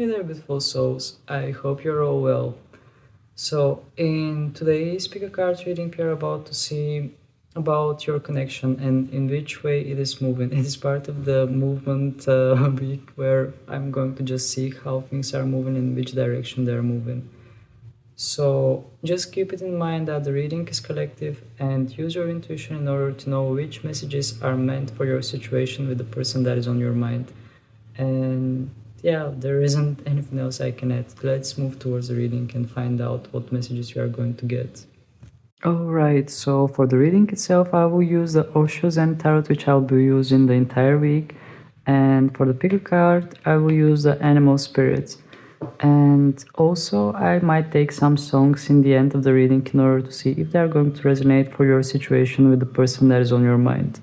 Hey there, beautiful souls. I hope you're all well. So, in today's pick a card reading, we are about to see about your connection and in which way it is moving. It is part of the movement week where I'm going to just see how things are moving and which direction they're moving. So, just keep it in mind that the reading is collective and use your intuition in order to know which messages are meant for your situation with the person that is on your mind. And yeah, there isn't anything else I can add. Let's move towards the reading and find out what messages you are going to get. Alright, so for the reading itself, I will use the Osho Zen Tarot, which I'll be using the entire week. And for the pick a card, I will use the Animal Spirits. And also, I might take some songs in the end of the reading in order to see if they are going to resonate for your situation with the person that is on your mind.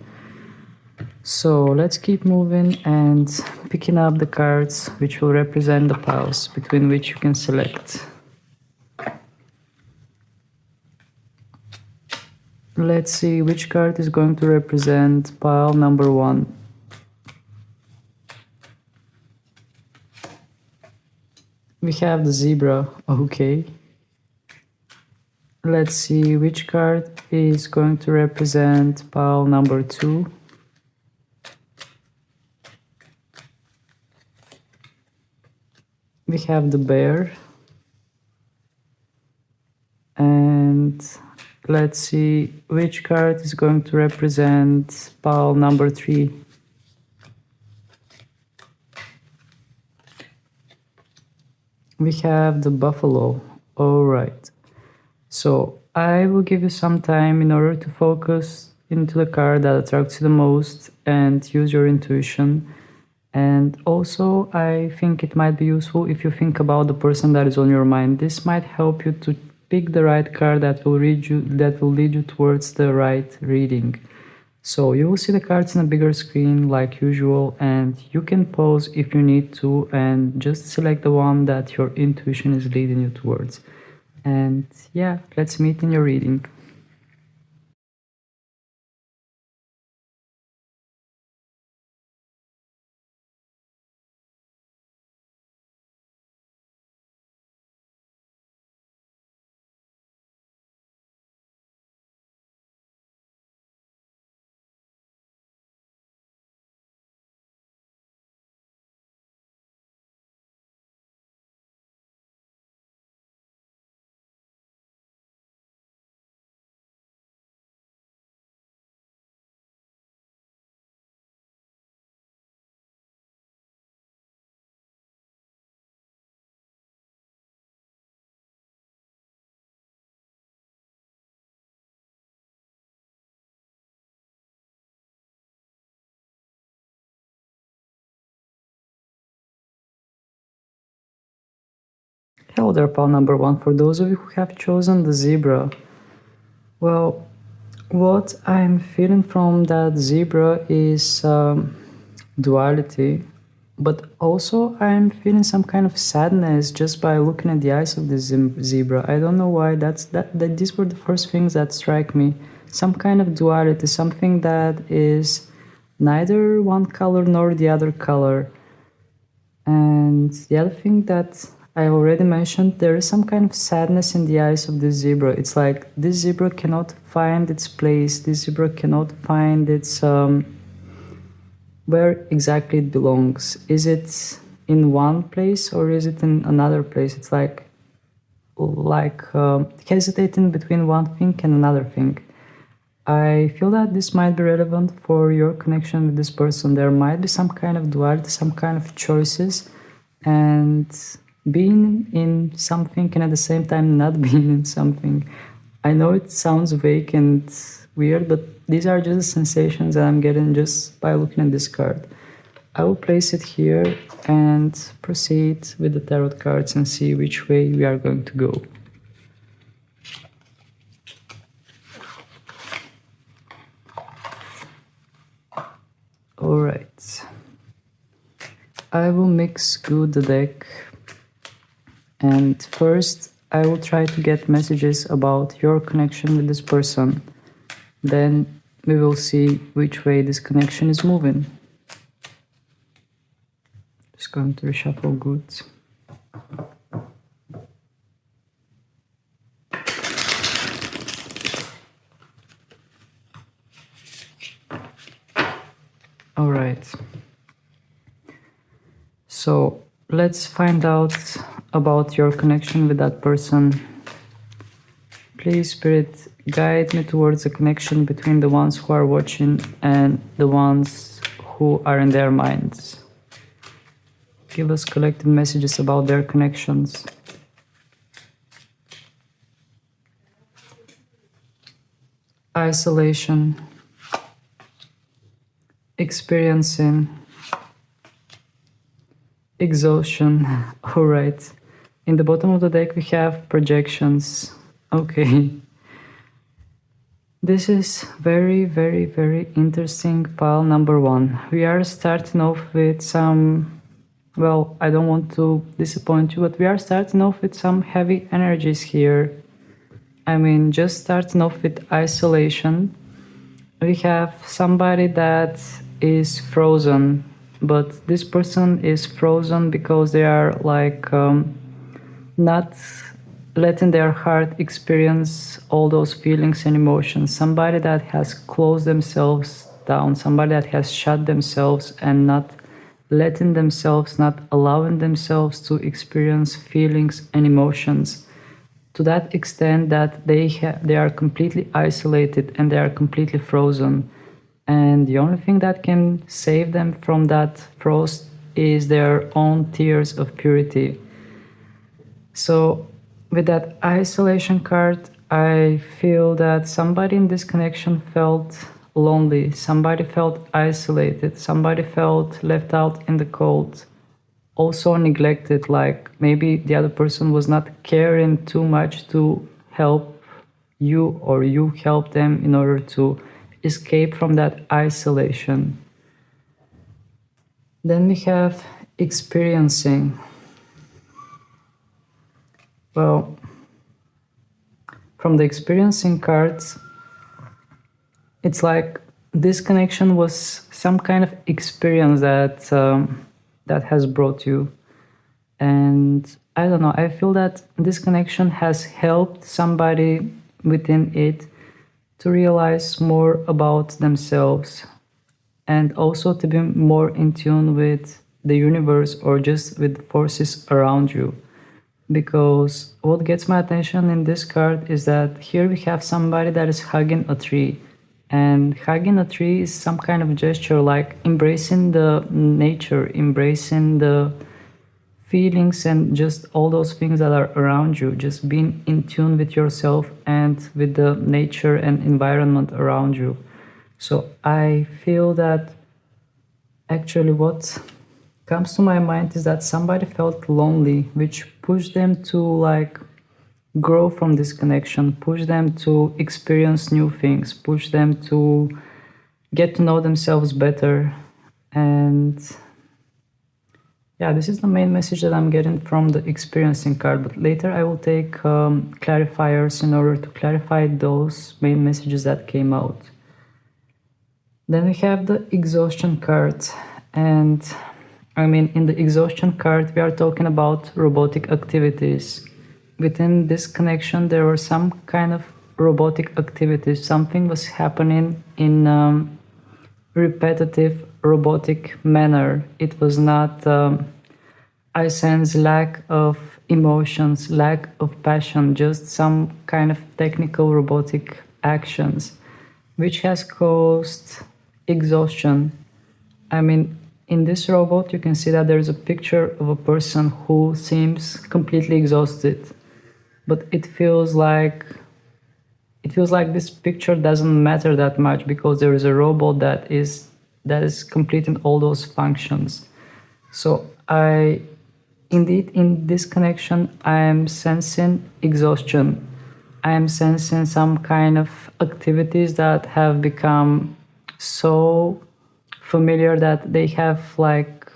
So let's keep moving and picking up the cards which will represent the piles between which you can select. Let's see which card is going to represent pile number 1. We have the zebra, okay. Let's see which card is going to represent pile number 2. We have the bear. And let's see which card is going to represent pile number 3. We have the buffalo. Alright. So I will give you some time in order to focus into the card that attracts you the most and use your intuition. And also, I think it might be useful if you think about the person that is on your mind. This might help you to pick the right card that will lead you towards the right reading. So you will see the cards in a bigger screen like usual, and you can pause if you need to and just select the one that your intuition is leading you towards. And yeah, let's meet in your reading. Hello there, pal number 1. For those of you who have chosen the zebra, well, what I'm feeling from that zebra is duality, but also I'm feeling some kind of sadness just by looking at the eyes of this zebra. I don't know why. These were the first things that strike me. Some kind of duality, something that is neither one color nor the other color. And the other thing that I already mentioned, there is some kind of sadness in the eyes of this zebra. It's like this zebra cannot find its place. This zebra cannot find its where exactly it belongs. Is it in one place or is it in another place? It's like hesitating between one thing and another thing. I feel that this might be relevant for your connection with this person. There might be some kind of duality, some kind of choices, and being in something and at the same time not being in something. I know it sounds vague and weird, but these are just the sensations that I'm getting just by looking at this card. I will place it here and proceed with the tarot cards and see which way we are going to go. Alright. I will mix good the deck, and first I will try to get messages about your connection with this person. Then we will see which way this connection is moving. Just going to reshuffle goods. All right. So let's find out about your connection with that person. Please, Spirit, guide me towards a connection between the ones who are watching and the ones who are in their minds. Give us collective messages about their connections. Isolation, experiencing, exhaustion. All right. In the bottom of the deck, we have projections. Okay. This is very, very, very interesting pile number 1. We are starting off with some, well, I don't want to disappoint you, but we are starting off with some heavy energies here. I mean, just starting off with isolation. We have somebody that is frozen, but this person is frozen because they are like not letting their heart experience all those feelings and emotions. Somebody that has closed themselves down, somebody that has shut themselves and not letting themselves, not allowing themselves to experience feelings and emotions to that extent that they are completely isolated and they are completely frozen. And the only thing that can save them from that frost is their own tears of purity. So with that isolation card, I feel that somebody in this connection felt lonely, somebody felt isolated, somebody felt left out in the cold, also neglected, like maybe the other person was not caring too much to help you or you help them in order to escape from that isolation. Then we have experiencing. Well, from the experiencing cards, it's like this connection was some kind of experience that has brought you. And I don't know, I feel that this connection has helped somebody within it to realize more about themselves and also to be more in tune with the universe or just with forces around you. Because what gets my attention in this card is that here we have somebody that is hugging a tree. And hugging a tree is some kind of gesture, like embracing the nature, embracing the feelings and just all those things that are around you, just being in tune with yourself and with the nature and environment around you. So I feel that actually what comes to my mind is that somebody felt lonely, which pushed them to like grow from this connection, push them to experience new things, push them to get to know themselves better. And yeah, this is the main message that I'm getting from the experiencing card, but later I will take clarifiers in order to clarify those main messages that came out. Then we have the exhaustion card, and I mean, in the exhaustion card, we are talking about robotic activities. Within this connection, there were some kind of robotic activities. Something was happening in repetitive, robotic manner. It was not, I sense, lack of emotions, lack of passion, just some kind of technical robotic actions, which has caused exhaustion. I mean, in this robot, you can see that there's a picture of a person who seems completely exhausted, but it feels like this picture doesn't matter that much because there is a robot that is completing all those functions. So indeed, in this connection, I am sensing exhaustion. I am sensing some kind of activities that have become so familiar that they have like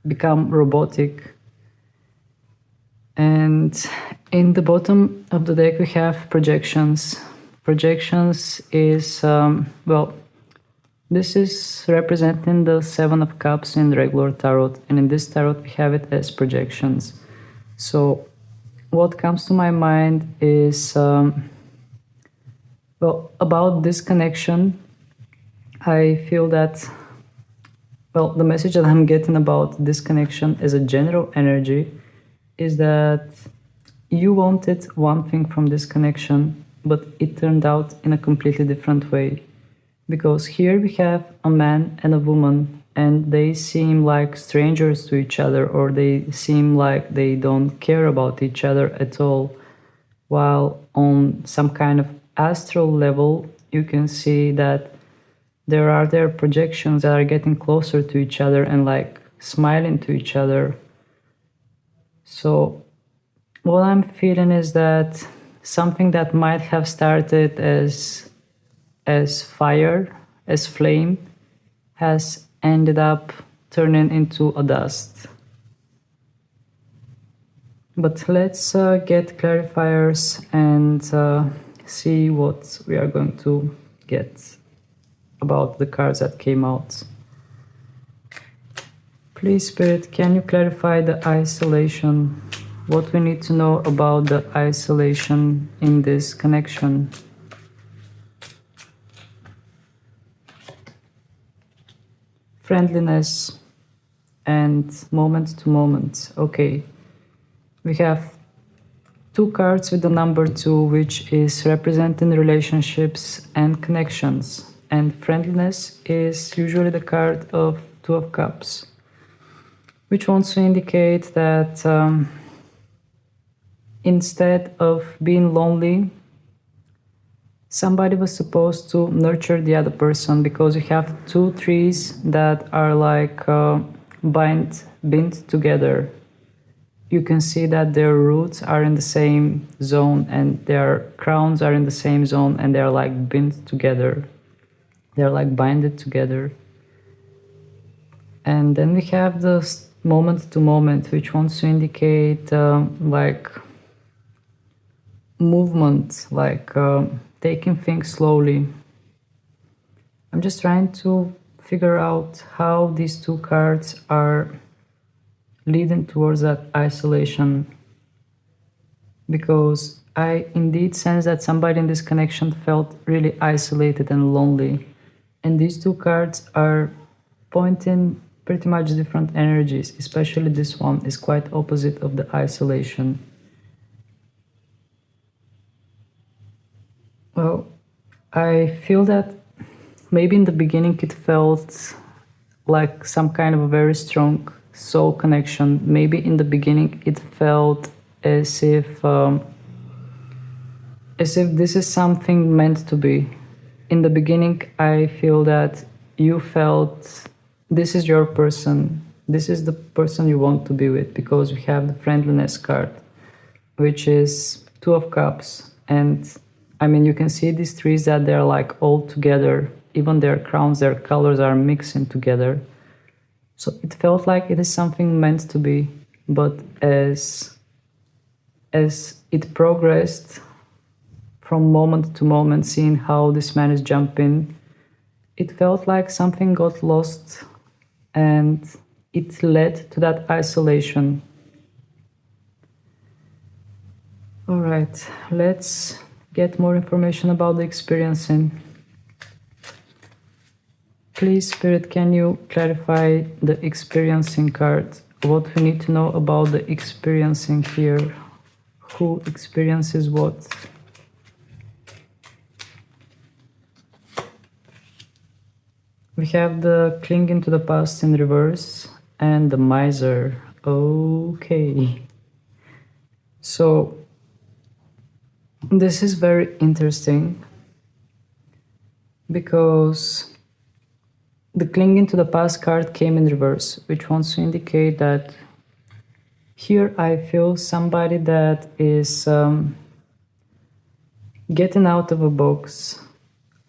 become robotic. And in the bottom of the deck we have projections. Projections is well, this is representing the Seven of Cups in regular tarot, and in this tarot we have it as projections. So, what comes to my mind is well, about this connection. I feel that, well, the message that I'm getting about this connection as a general energy is that you wanted one thing from this connection, but it turned out in a completely different way. Because here we have a man and a woman, and they seem like strangers to each other, or they seem like they don't care about each other at all. While on some kind of astral level, you can see that there are their projections that are getting closer to each other and like smiling to each other. So what I'm feeling is that something that might have started as fire, as flame, has ended up turning into a dust. But let's get clarifiers and see what we are going to get about the cards that came out. Please, Spirit, can you clarify the isolation? What we need to know about the isolation in this connection? Friendliness and moment to moment. Okay. We have two cards with the number 2, which is representing relationships and connections. And friendliness is usually the card of 2 of Cups, which wants to indicate that instead of being lonely, somebody was supposed to nurture the other person, because you have 2 trees that are like bind together. You can see that their roots are in the same zone and their crowns are in the same zone, and they're like bind together. They're like binded together. And then we have the moment to moment, which wants to indicate like movement, like taking things slowly. I'm just trying to figure out how these 2 cards are leading towards that isolation, because I indeed sense that somebody in this connection felt really isolated and lonely, and these 2 cards are pointing pretty much different energies, especially this one is quite opposite of the isolation. Well, I feel that maybe in the beginning it felt like some kind of a very strong soul connection. Maybe in the beginning it felt as if this is something meant to be. In the beginning, I feel that you felt this is your person, this is the person you want to be with, because we have the friendliness card, which is 2 of Cups. And I mean, you can see these trees that they're like all together, even their crowns, their colors are mixing together. So it felt like it is something meant to be, but as it progressed from moment to moment, seeing how this man is jumping, it felt like something got lost and it led to that isolation. All right, let's get more information about the experiencing. Please, Spirit, can you clarify the experiencing card? What we need to know about the experiencing here? Who experiences what? We have the clinging to the past in reverse and the miser. Okay. So this is very interesting because the clinging to the past card came in reverse, which wants to indicate that here I feel somebody that is getting out of a box.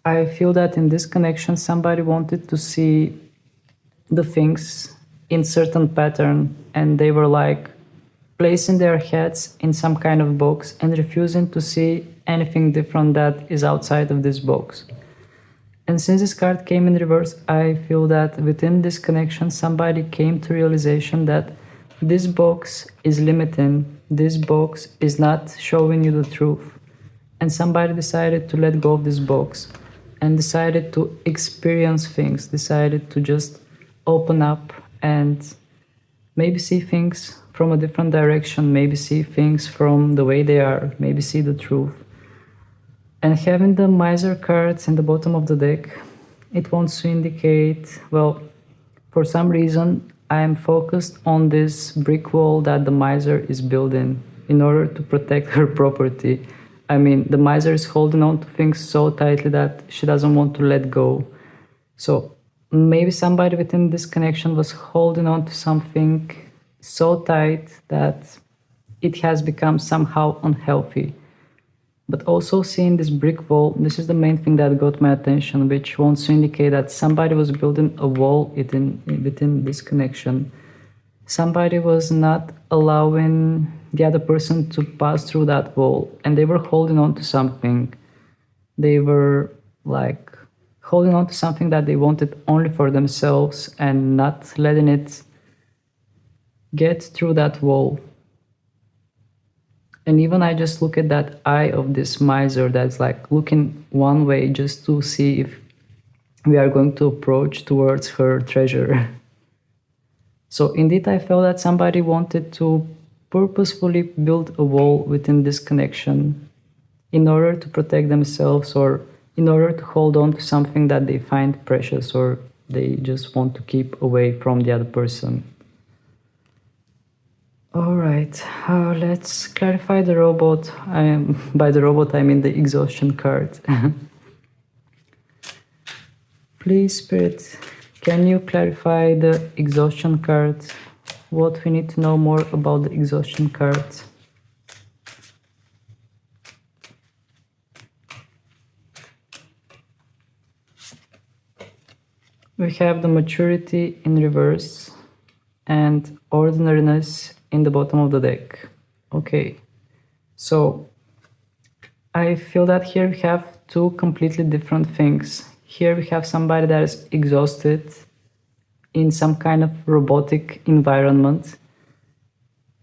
I feel that in this connection somebody wanted to see the things in certain pattern, and they were like placing their heads in some kind of box and refusing to see anything different that is outside of this box. And since this card came in reverse, I feel that within this connection somebody came to realization that this box is limiting, this box is not showing you the truth. And somebody decided to let go of this box and decided to experience things, decided to just open up and maybe see things from a different direction, maybe see things from the way they are, maybe see the truth. And having the miser cards in the bottom of the deck, it wants to indicate, well, for some reason, I am focused on this brick wall that the miser is building in order to protect her property. I mean, the miser is holding on to things so tightly that she doesn't want to let go. So maybe somebody within this connection was holding on to something so tight that it has become somehow unhealthy. But also seeing this brick wall, this is the main thing that got my attention, which wants to indicate that somebody was building a wall within this connection. Somebody was not allowing the other person to pass through that wall, and they were holding on to something. They were like holding on to something that they wanted only for themselves and not letting it get through that wall. And even I just look at that eye of this miser that's like looking one way just to see if we are going to approach towards her treasure. So indeed, I felt that somebody wanted to purposefully build a wall within this connection in order to protect themselves or in order to hold on to something that they find precious or they just want to keep away from the other person. All right, let's clarify the robot. By the robot, I mean the exhaustion card. Please, Spirit, can you clarify the exhaustion card? What we need to know more about the exhaustion card? We have the maturity in reverse and ordinariness in the bottom of the deck. Okay, so I feel that here we have two completely different things. Here we have somebody that is exhausted in some kind of robotic environment.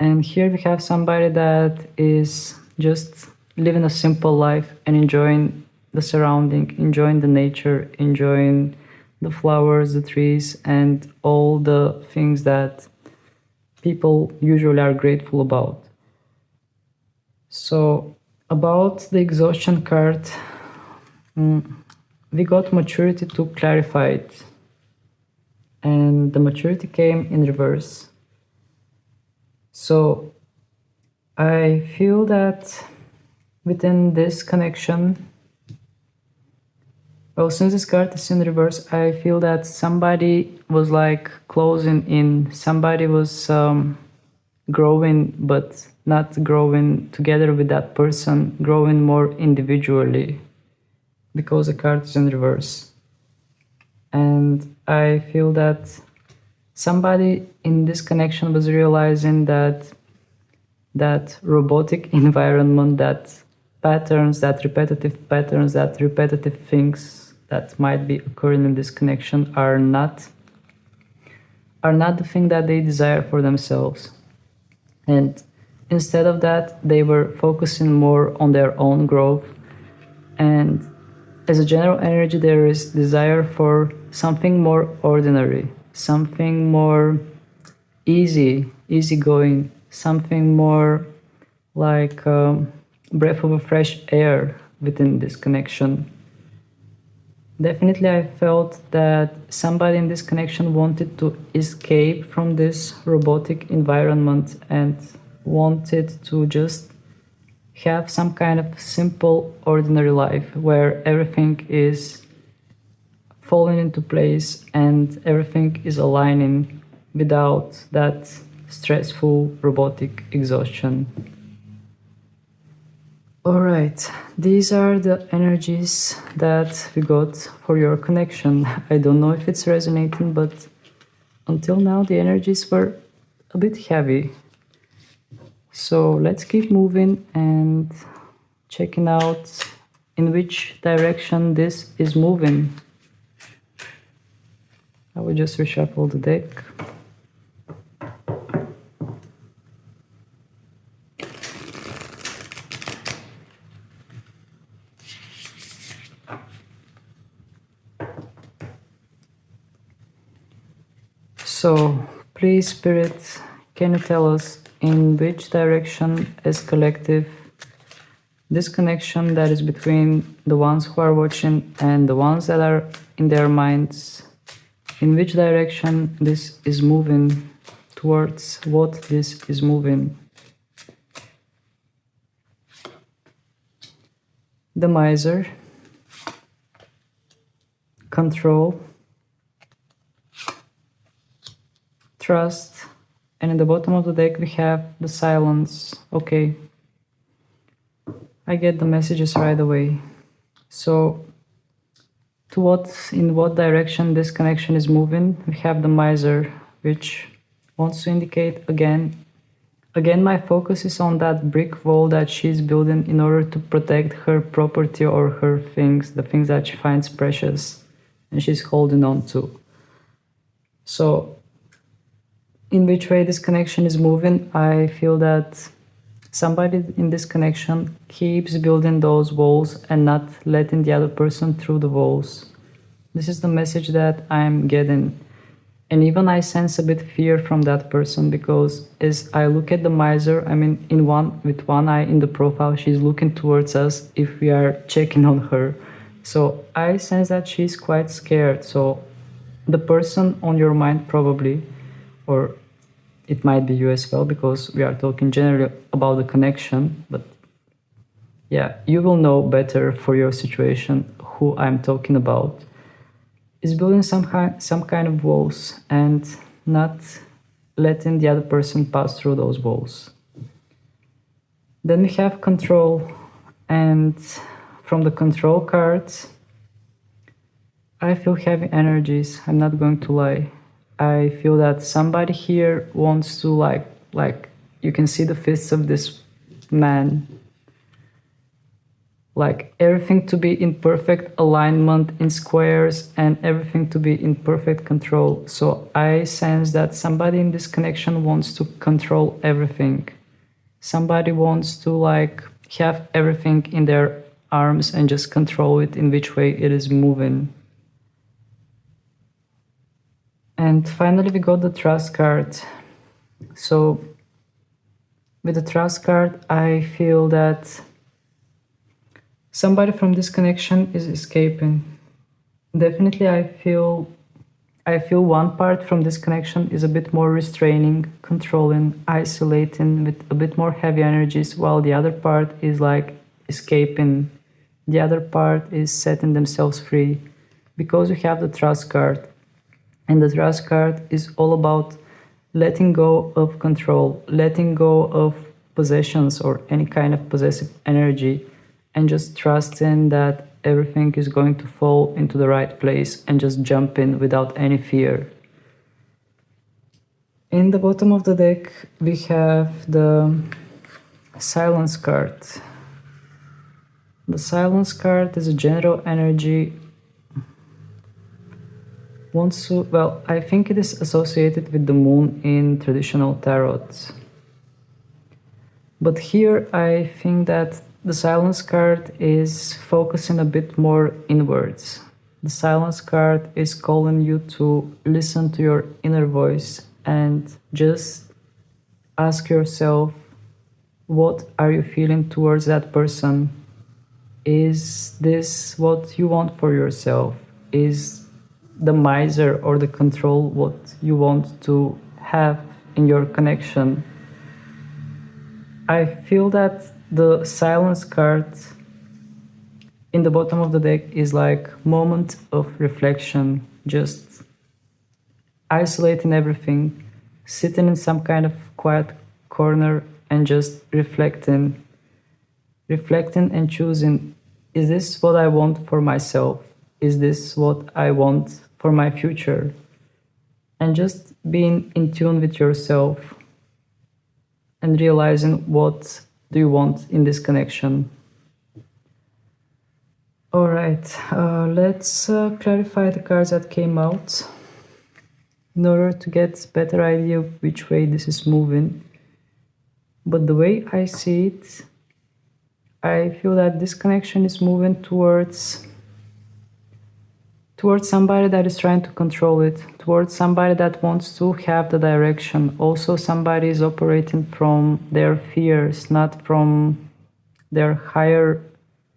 And here we have somebody that is just living a simple life and enjoying the surrounding, enjoying the nature, enjoying the flowers, the trees, and all the things that people usually are grateful about. So about the exhaustion card, we got maturity to clarify it, and the maturity came in reverse. So I feel that within this connection, well, since this card is in reverse, I feel that somebody was like closing in, somebody was growing, but not growing together with that person, growing more individually, because the card is in reverse. And I feel that somebody in this connection was realizing that that robotic environment, that patterns, that repetitive things that might be occurring in this connection are not the thing that they desire for themselves. And instead of that, they were focusing more on their own growth. And as a general energy, there is desire for something more ordinary, something more easygoing, something more like breath of a fresh air within this connection. Definitely, I felt that somebody in this connection wanted to escape from this robotic environment and wanted to just have some kind of simple, ordinary life where everything is falling into place and everything is aligning without that stressful robotic exhaustion. All right, these are the energies that we got for your connection. I don't know if it's resonating, but until now the energies were a bit heavy. So let's keep moving and checking out in which direction this is moving. I will just reshuffle the deck. So, please, Spirit, can you tell us in which direction as collective this connection that is between the ones who are watching and the ones that are in their minds, in which direction this is moving, towards what this is moving? The miser, control, trust, and in the bottom of the deck we have the silence. Okay, I get the messages right away. So, in what direction this connection is moving, we have the miser, which wants to indicate again, my focus is on that brick wall that she's building in order to protect her property or her things, the things that she finds precious and she's holding on to. So, in which way this connection is moving, I feel that somebody in this connection keeps building those walls and not letting the other person through the walls. This is the message that I'm getting. And even I sense a bit fear from that person, because as I look at the miser, I mean, with one eye in the profile, she's looking towards us if we are checking on her. So I sense that she's quite scared. So the person on your mind probably, or it might be you as well, because we are talking generally about the connection, but yeah, you will know better for your situation who I'm talking about, is building some kind of walls and not letting the other person pass through those walls. Then we have control, and from the control cards, I feel heavy energies, I'm not going to lie. I feel that somebody here wants to like you can see the fists of this man, like everything to be in perfect alignment in squares and everything to be in perfect control. So I sense that somebody in this connection wants to control everything. Somebody wants to have everything in their arms and just control it in which way it is moving. And finally, we got the trust card. So with the trust card, I feel that somebody from this connection is escaping. Definitely, I feel one part from this connection is a bit more restraining, controlling, isolating with a bit more heavy energies, while the other part is like escaping. The other part is setting themselves free, because we have the trust card. And the trust card is all about letting go of control, letting go of possessions or any kind of possessive energy, and just trusting that everything is going to fall into the right place and just jump in without any fear. In the bottom of the deck, we have the silence card. The silence card is a general energy. I think it is associated with the moon in traditional tarot. But here I think that the silence card is focusing a bit more inwards. The silence card is calling you to listen to your inner voice and just ask yourself, what are you feeling towards that person? Is this what you want for yourself? Is the miser or the control what you want to have in your connection? I feel that the silence card in the bottom of the deck is like moment of reflection, just isolating everything, sitting in some kind of quiet corner and just reflecting and choosing, is this what I want for myself? Is this what I want for my future? And just being in tune with yourself and realizing what do you want in this connection. All right, let's clarify the cards that came out in order to get a better idea of which way this is moving. But the way I see it, I feel that this connection is moving towards towards somebody that is trying to control it, towards somebody that wants to have the direction. Also, somebody is operating from their fears, not from their higher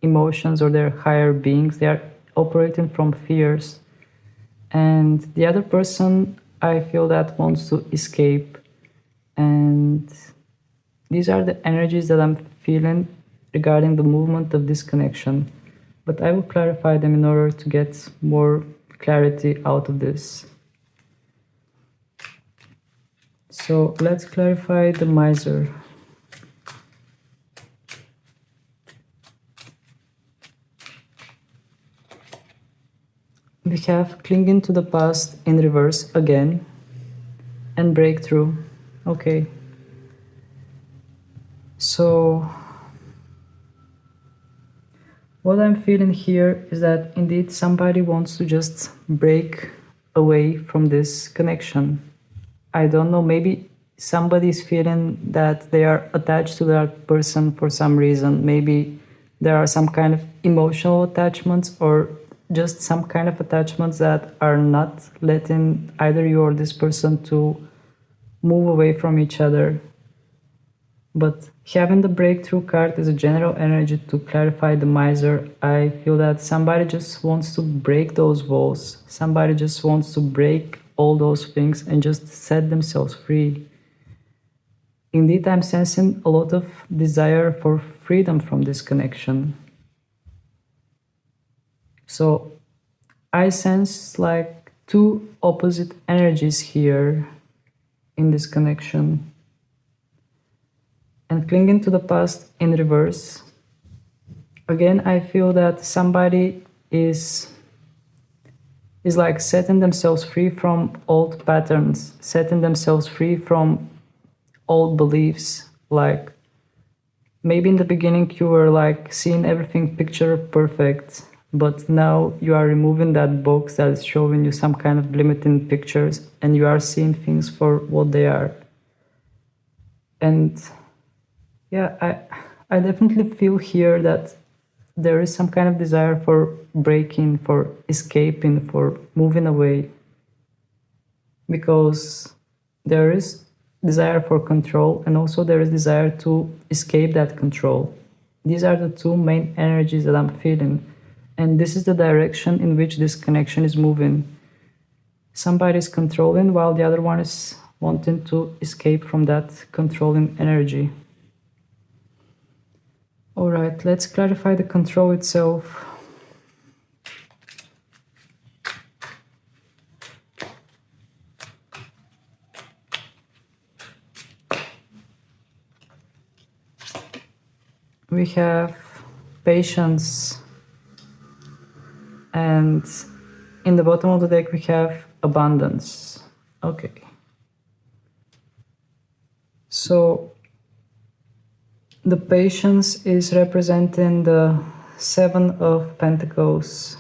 emotions or their higher beings. They are operating from fears. And the other person, I feel that wants to escape. And these are the energies that I'm feeling regarding the movement of this connection. But I will clarify them in order to get more clarity out of this. So let's clarify the miser. We have clinging to the past in reverse again and breakthrough. Okay. So what I'm feeling here is that indeed somebody wants to just break away from this connection. I don't know, maybe somebody is feeling that they are attached to that person for some reason. Maybe there are some kind of emotional attachments or just some kind of attachments that are not letting either you or this person to move away from each other. But having the breakthrough card as a general energy to clarify the miser, I feel that somebody just wants to break those walls. Somebody just wants to break all those things and just set themselves free. Indeed, I'm sensing a lot of desire for freedom from this connection. So I sense like two opposite energies here in this connection. And clinging to the past in reverse. Again, I feel that somebody is like setting themselves free from old patterns, setting themselves free from old beliefs. Like maybe in the beginning you were like seeing everything picture perfect, but now you are removing that box that is showing you some kind of limiting pictures and you are seeing things for what they are. And yeah, I definitely feel here that there is some kind of desire for breaking, for escaping, for moving away. Because there is desire for control and also there is desire to escape that control. These are the two main energies that I'm feeling. And this is the direction in which this connection is moving. Somebody is controlling while the other one is wanting to escape from that controlling energy. All right, let's clarify the control itself. We have patience, and in the bottom of the deck we have abundance. Okay. So the patience is representing the Seven of Pentacles,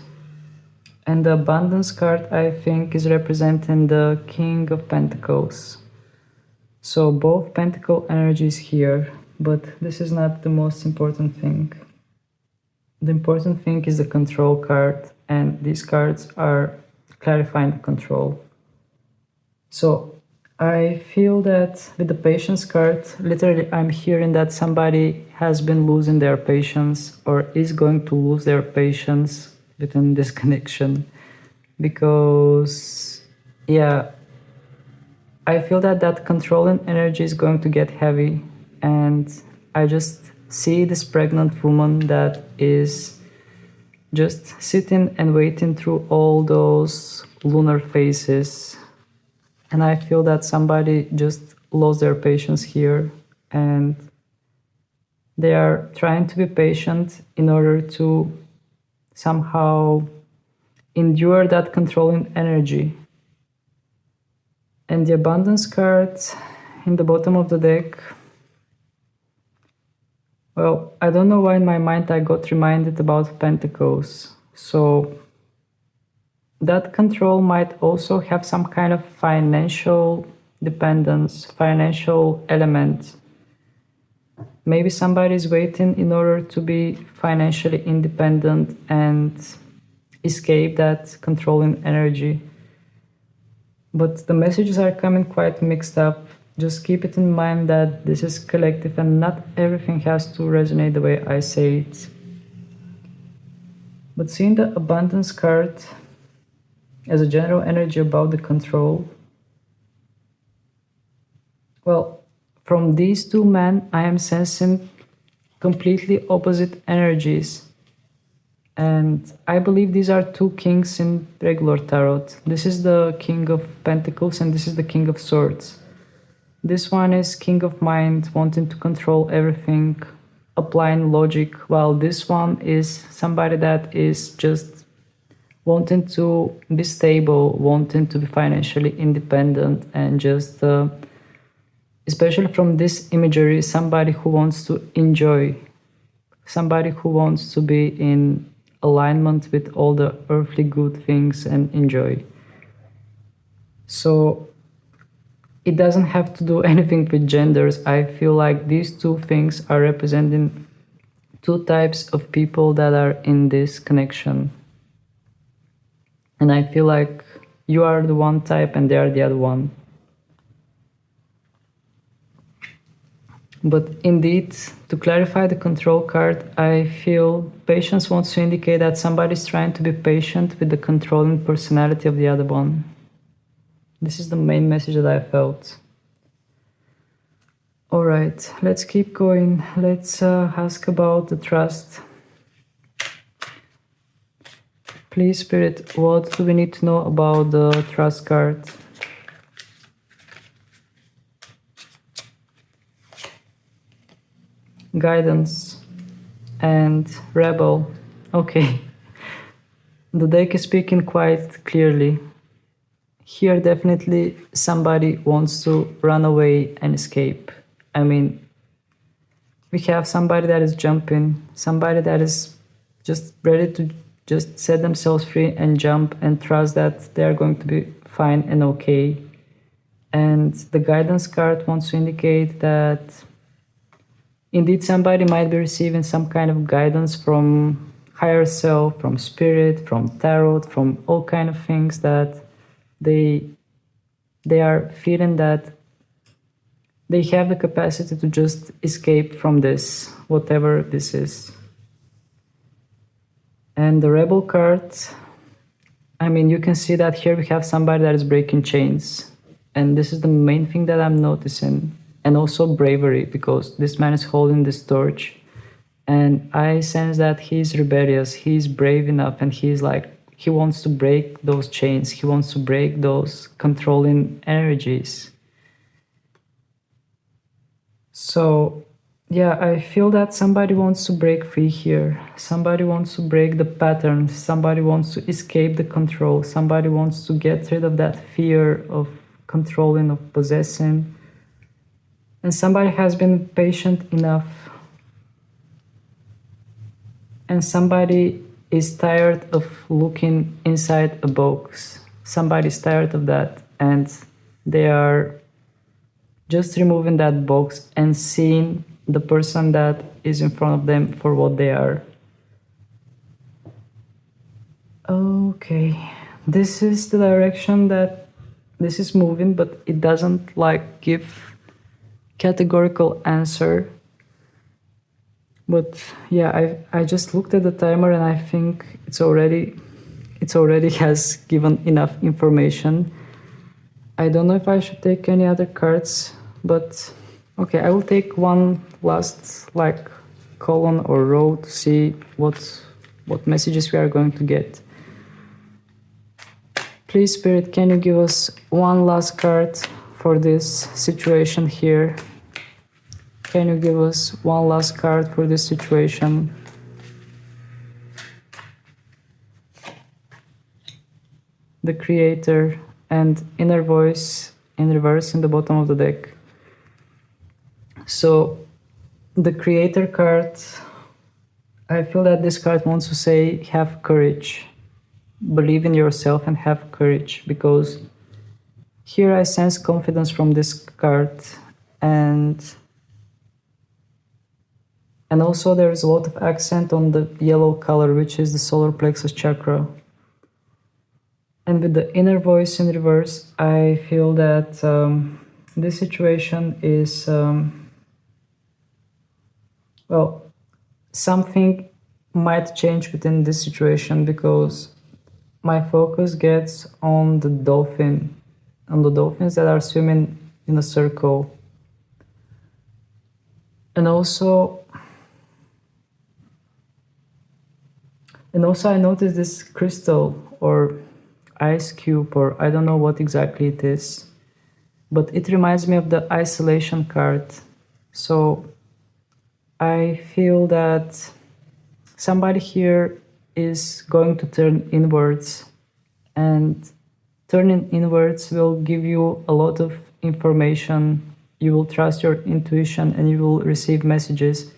and the abundance card, I think, is representing the King of Pentacles. So both pentacle energies here, but this is not the most important thing. The important thing is the control card, and these cards are clarifying the control. So I feel that with the patience card, literally I'm hearing that somebody has been losing their patience or is going to lose their patience within this connection. Because, yeah, I feel that that controlling energy is going to get heavy, and I just see this pregnant woman that is just sitting and waiting through all those lunar phases. And I feel that somebody just lost their patience here, and they are trying to be patient in order to somehow endure that controlling energy. And the abundance card in the bottom of the deck, well, I don't know why in my mind I got reminded about Pentacles. So that control might also have some kind of financial dependence, financial element. Maybe somebody is waiting in order to be financially independent and escape that controlling energy. But the messages are coming quite mixed up. Just keep it in mind that this is collective and not everything has to resonate the way I say it. But seeing the abundance card as a general energy about the control, well, from these two men, I am sensing completely opposite energies. And I believe these are two kings in regular tarot. This is the King of Pentacles and this is the King of Swords. This one is King of Mind, wanting to control everything, applying logic, while this one is somebody that is just wanting to be stable, wanting to be financially independent, and just, especially from this imagery, somebody who wants to enjoy, somebody who wants to be in alignment with all the earthly good things and enjoy. So it doesn't have to do anything with genders. I feel like these two things are representing two types of people that are in this connection. And I feel like you are the one type and they are the other one. But indeed, to clarify the control card, I feel patience wants to indicate that somebody's trying to be patient with the controlling personality of the other one. This is the main message that I felt. All right, let's keep going. Let's ask about the trust. Please, Spirit, what do we need to know about the trust card? Guidance and rebel. Okay, the deck is speaking quite clearly. Here definitely somebody wants to run away and escape. I mean, we have somebody that is jumping, somebody that is just ready to just set themselves free and jump and trust that they are going to be fine and okay. And the guidance card wants to indicate that indeed somebody might be receiving some kind of guidance from higher self, from spirit, from tarot, from all kind of things that they are feeling that they have the capacity to just escape from this, whatever this is. And the rebel card, I mean, you can see that here we have somebody that is breaking chains. And this is the main thing that I'm noticing. And also bravery, because this man is holding this torch. And I sense that he's rebellious, he's brave enough, and he's like, he wants to break those chains. He wants to break those controlling energies. So, yeah, I feel that somebody wants to break free here. Somebody wants to break the pattern. Somebody wants to escape the control. Somebody wants to get rid of that fear of controlling, of possessing. And somebody has been patient enough. And somebody is tired of looking inside a box. Somebody's tired of that, and they are just removing that box and seeing the person that is in front of them for what they are. Okay, this is the direction that this is moving, but it doesn't like give categorical answer. But yeah, I just looked at the timer and I think it's already has given enough information. I don't know if I should take any other cards, but okay, I will take one last like column or row to see what messages we are going to get. Please, Spirit, can you give us one last card for this situation here? Can you give us one last card for this situation? The Creator and Inner Voice in reverse in the bottom of the deck. So the Creator card, I feel that this card wants to say have courage. Believe in yourself and have courage, because here I sense confidence from this card, and also there is a lot of accent on the yellow color, which is the solar plexus chakra. And with the inner voice in reverse, I feel that this situation is, well, something might change within this situation because my focus gets on the dolphins that are swimming in a circle. And also I noticed this crystal or ice cube, or I don't know what exactly it is, but it reminds me of the isolation card. So I feel that somebody here is going to turn inwards, and turning inwards will give you a lot of information. You will trust your intuition and you will receive messages,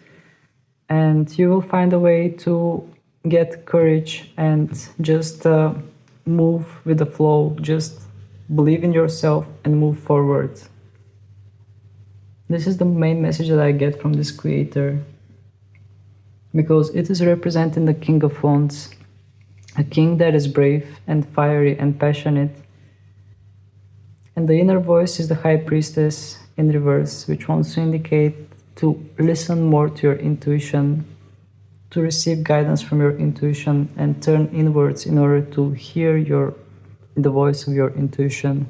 and you will find a way to get courage and just move with the flow. Just believe in yourself and move forward. This is the main message that I get from this creator, because it is representing the King of Wands, a king that is brave and fiery and passionate. And the inner voice is the High Priestess in reverse, which wants to indicate to listen more to your intuition, to receive guidance from your intuition and turn inwards in order to hear the voice of your intuition.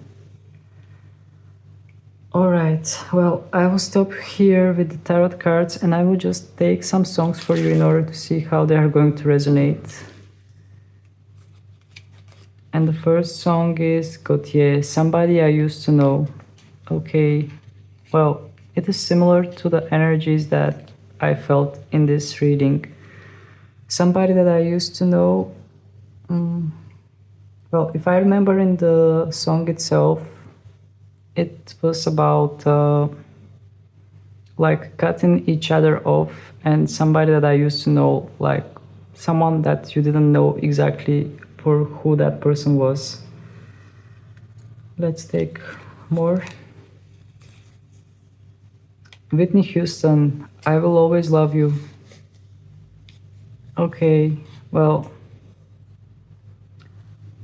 Alright, well, I will stop here with the tarot cards and I will just take some songs for you in order to see how they are going to resonate. And the first song is Gautier, Somebody I Used to Know. Okay, well, it is similar to the energies that I felt in this reading. Somebody that I used to know, well, if I remember in the song itself, it was about like cutting each other off, and somebody that I used to know, like someone that you didn't know exactly for who that person was. Let's take more. Whitney Houston, I Will Always Love You. Okay, well,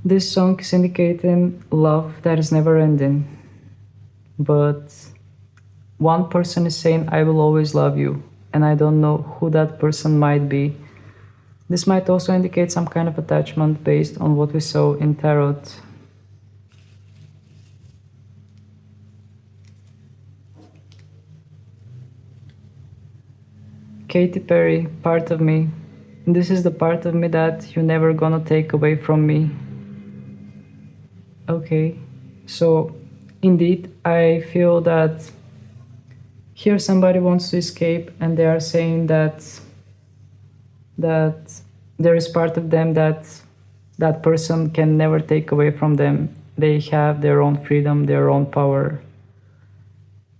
this song is indicating love that is never ending, but one person is saying I will always love you, and I don't know who that person might be. This might also indicate some kind of attachment based on what we saw in tarot. Katy Perry, Part of Me. This is the part of me that you're never gonna take away from me. Okay, so indeed, I feel that here somebody wants to escape and they are saying that there is part of them that person can never take away from them. They have their own freedom, their own power.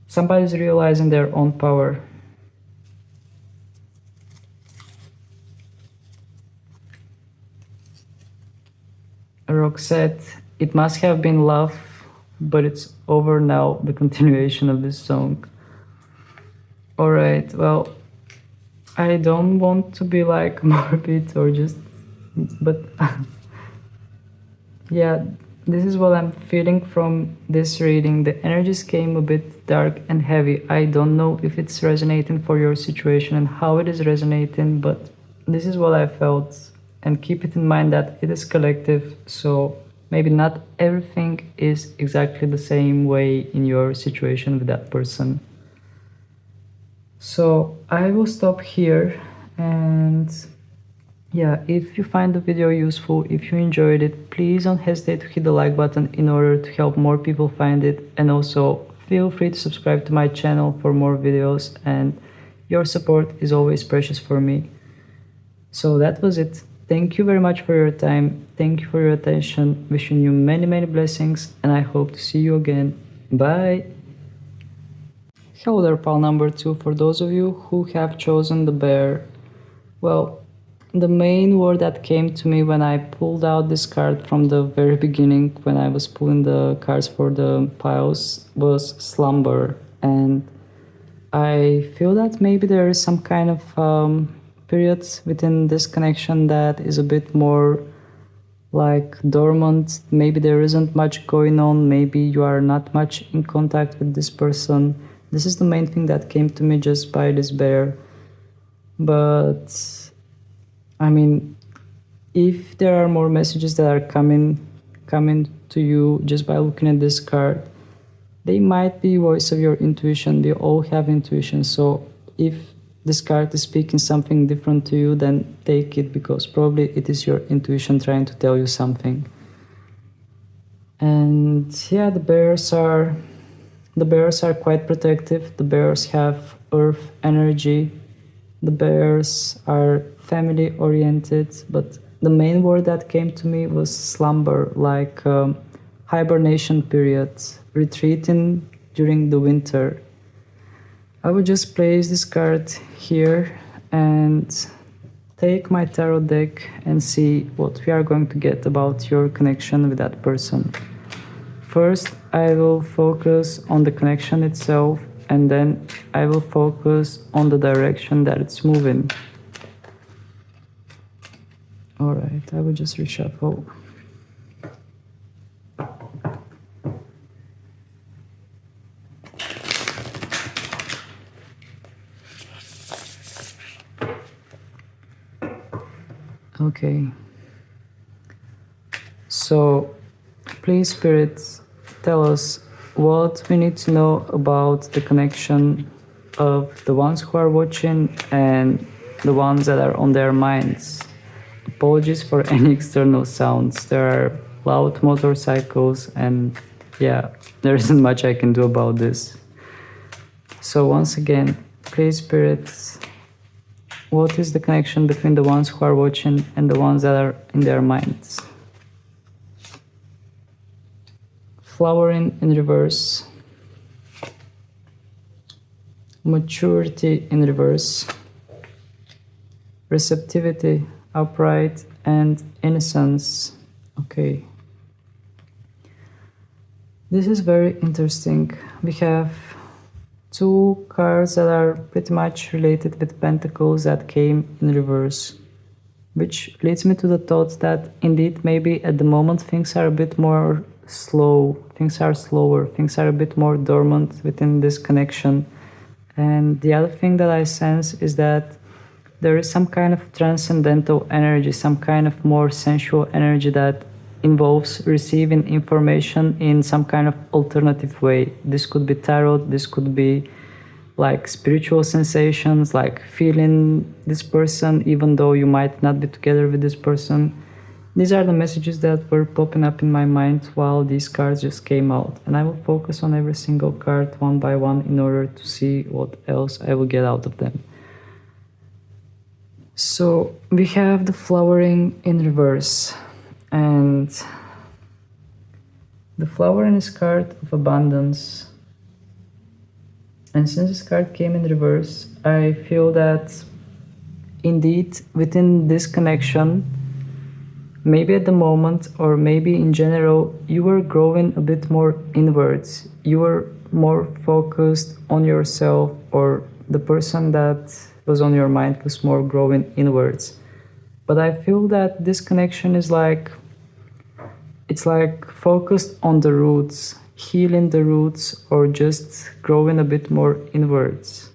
Somebody's realizing their own power. Roxette, It Must Have Been Love, but it's over now, the continuation of this song. Alright, well, I don't want to be like morbid or just, but yeah, this is what I'm feeling from this reading. The energies came a bit dark and heavy. I don't know if it's resonating for your situation and how it is resonating, but this is what I felt. And keep it in mind that it is collective, so maybe not everything is exactly the same way in your situation with that person. So I will stop here, and yeah, if you find the video useful, if you enjoyed it, please don't hesitate to hit the like button in order to help more people find it, and also feel free to subscribe to my channel for more videos, and your support is always precious for me. So that was it. Thank you very much for your time. Thank you for your attention. Wishing you many, many blessings, and I hope to see you again. Bye. Hello there, pal number 2. For those of you who have chosen the bear, well, the main word that came to me when I pulled out this card from the very beginning, when I was pulling the cards for the piles, was slumber. And I feel that maybe there is some kind of periods within this connection that is a bit more like dormant. Maybe there isn't much going on. Maybe you are not much in contact with this person. This is the main thing that came to me just by this bear. But I mean, if there are more messages that are coming to you just by looking at this card, they might be voice of your intuition. We all have intuition. So if this card is speaking something different to you, then take it, because probably it is your intuition trying to tell you something. And yeah, the bears are quite protective. The bears have earth energy. The bears are family oriented, but the main word that came to me was slumber, like hibernation period, retreating during the winter. I would just place this card here and take my tarot deck and see what we are going to get about your connection with that person. First, I will focus on the connection itself, and then I will focus on the direction that it's moving. Alright, I will just reshuffle. Okay. So, please, spirits, tell us what we need to know about the connection of the ones who are watching and the ones that are on their minds. Apologies for any external sounds. There are loud motorcycles, and yeah, there isn't much I can do about this. So once again, please, spirits, what is the connection between the ones who are watching and the ones that are in their minds? Flowering in reverse, maturity in reverse, receptivity upright, and innocence. Okay. This is very interesting. We have two cards that are pretty much related with pentacles that came in reverse, which leads me to the thought that indeed maybe at the moment things are a bit more slow, things are slower, things are a bit more dormant within this connection. And the other thing that I sense is that there is some kind of transcendental energy, some kind of more sensual energy that involves receiving information in some kind of alternative way. This could be tarot, this could be like spiritual sensations, like feeling this person even though you might not be together with this person. These are the messages that were popping up in my mind while these cards just came out, and I will focus on every single card one by one in order to see what else I will get out of them. So we have the flowering in reverse, and the flowering is card of abundance. And since this card came in reverse, I feel that indeed within this connection, maybe at the moment or maybe in general, you were growing a bit more inwards. You were more focused on yourself, or the person that was on your mind was more growing inwards. But I feel that this connection is like, it's like focused on the roots, healing the roots, or just growing a bit more inwards.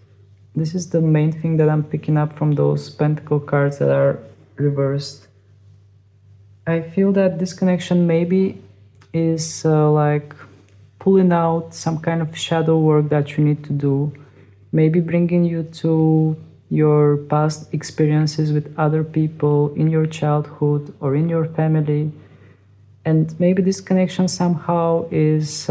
This is the main thing that I'm picking up from those pentacle cards that are reversed. I feel that this connection maybe is like pulling out some kind of shadow work that you need to do, maybe bringing you to your past experiences with other people in your childhood or in your family. And maybe this connection somehow is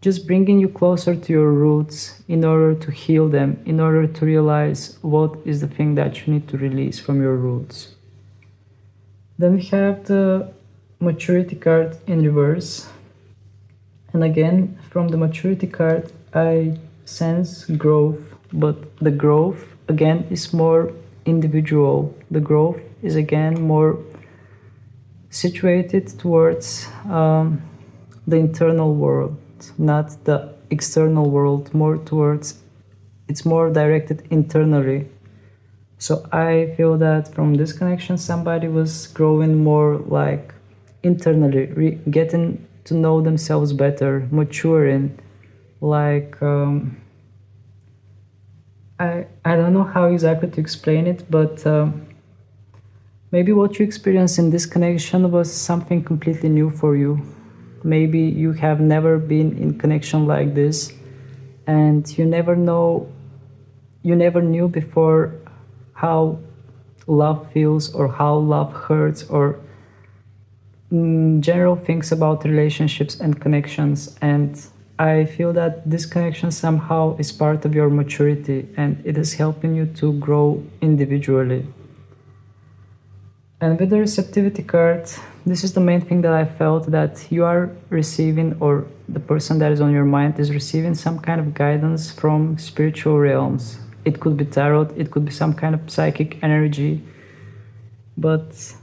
just bringing you closer to your roots in order to heal them, in order to realize what is the thing that you need to release from your roots. Then we have the maturity card in reverse. And again, from the maturity card, I sense growth, but the growth again is more individual. The growth is again more situated towards the internal world, not the external world, more towards, it's more directed internally. So I feel that from this connection, somebody was growing more like internally, getting to know themselves better, maturing. Like I don't know how exactly to explain it, but maybe what you experienced in this connection was something completely new for you. Maybe you have never been in connection like this, and you never knew before how love feels or how love hurts or general things about relationships and connections. And I feel that this connection somehow is part of your maturity and it is helping you to grow individually. And with the receptivity card, this is the main thing that I felt, that you are receiving, or the person that is on your mind is receiving some kind of guidance from spiritual realms. It could be tarot, it could be some kind of psychic energy, but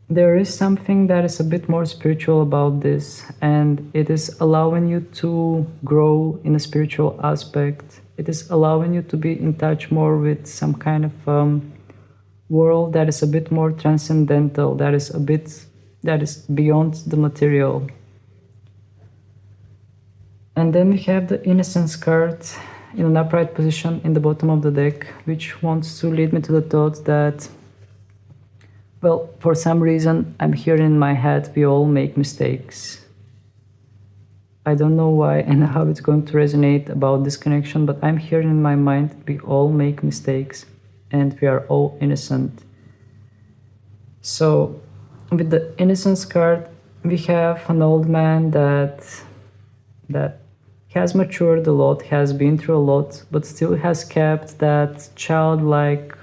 there is something that is a bit more spiritual about this, and it is allowing you to grow in a spiritual aspect. It is allowing you to be in touch more with some kind of world that is a bit more transcendental, that is beyond the material. And then we have the Innocence card in an upright position in the bottom of the deck, which wants to lead me to the thought that, well, for some reason, I'm hearing in my head, we all make mistakes. I don't know why and how it's going to resonate about this connection, but I'm hearing in my mind, we all make mistakes and we are all innocent. So, with the Innocence card, we have an old man that has matured a lot, has been through a lot, but still has kept that childlike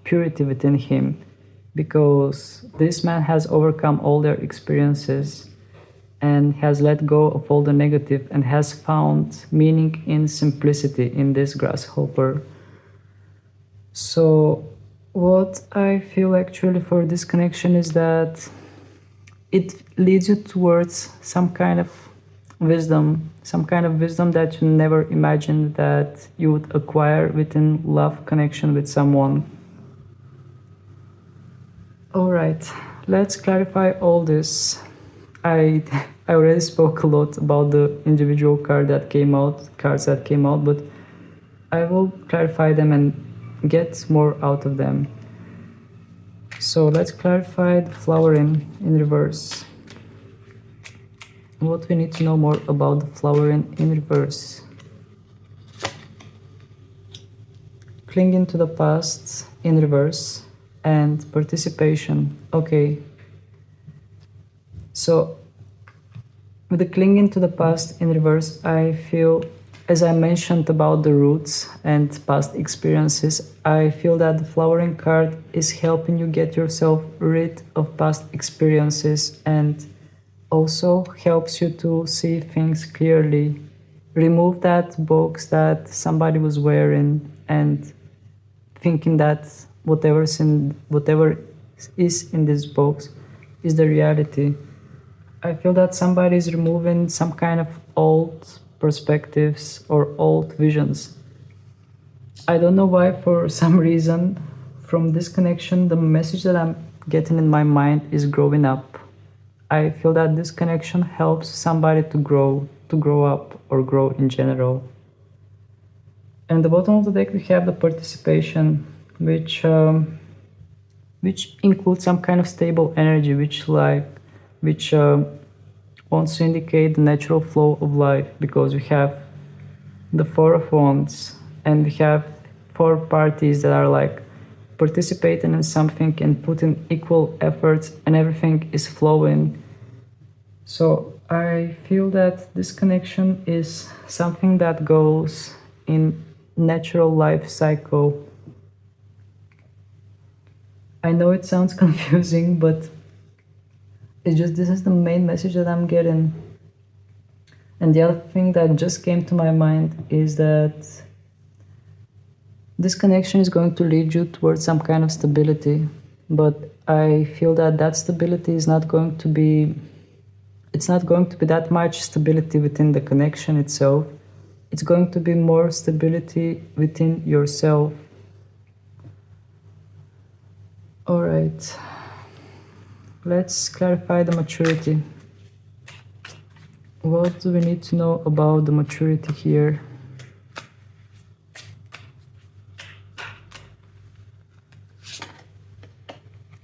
purity within him, because this man has overcome all their experiences and has let go of all the negative and has found meaning in simplicity in this grasshopper. So what I feel actually for this connection is that it leads you towards some kind of wisdom that you never imagined that you would acquire within love connection with someone. All right, let's clarify all this. I I already spoke a lot about the individual cards that came out, but I will clarify them and get more out of them. So let's clarify the flowering in reverse. What we need to know more about the flowering in reverse. Clinging to the past in reverse and participation. Okay. So with the clinging to the past in reverse, I feel, as I mentioned about the roots and past experiences, I feel that the flowering card is helping you get yourself rid of past experiences and also helps you to see things clearly. Remove that box that somebody was wearing and thinking that whatever is in this box is the reality. I feel that somebody is removing some kind of old perspectives or old visions. I don't know why, for some reason, from this connection, the message that I'm getting in my mind is growing up. I feel that this connection helps somebody to grow up, or grow in general. And the bottom of the deck, we have the participation, which includes some kind of stable energy, which wants to indicate the natural flow of life, because we have the Four of Wands and we have four parties that are like participating in something and putting equal efforts, and everything is flowing. So I feel that this connection is something that goes in natural life cycle. I know it sounds confusing, but it's just, this is the main message that I'm getting. And the other thing that just came to my mind is that this connection is going to lead you towards some kind of stability, but I feel that that stability is not going to be, it's not going to be that much stability within the connection itself. It's going to be more stability within yourself. All right, let's clarify the maturity. What do we need to know about the maturity here?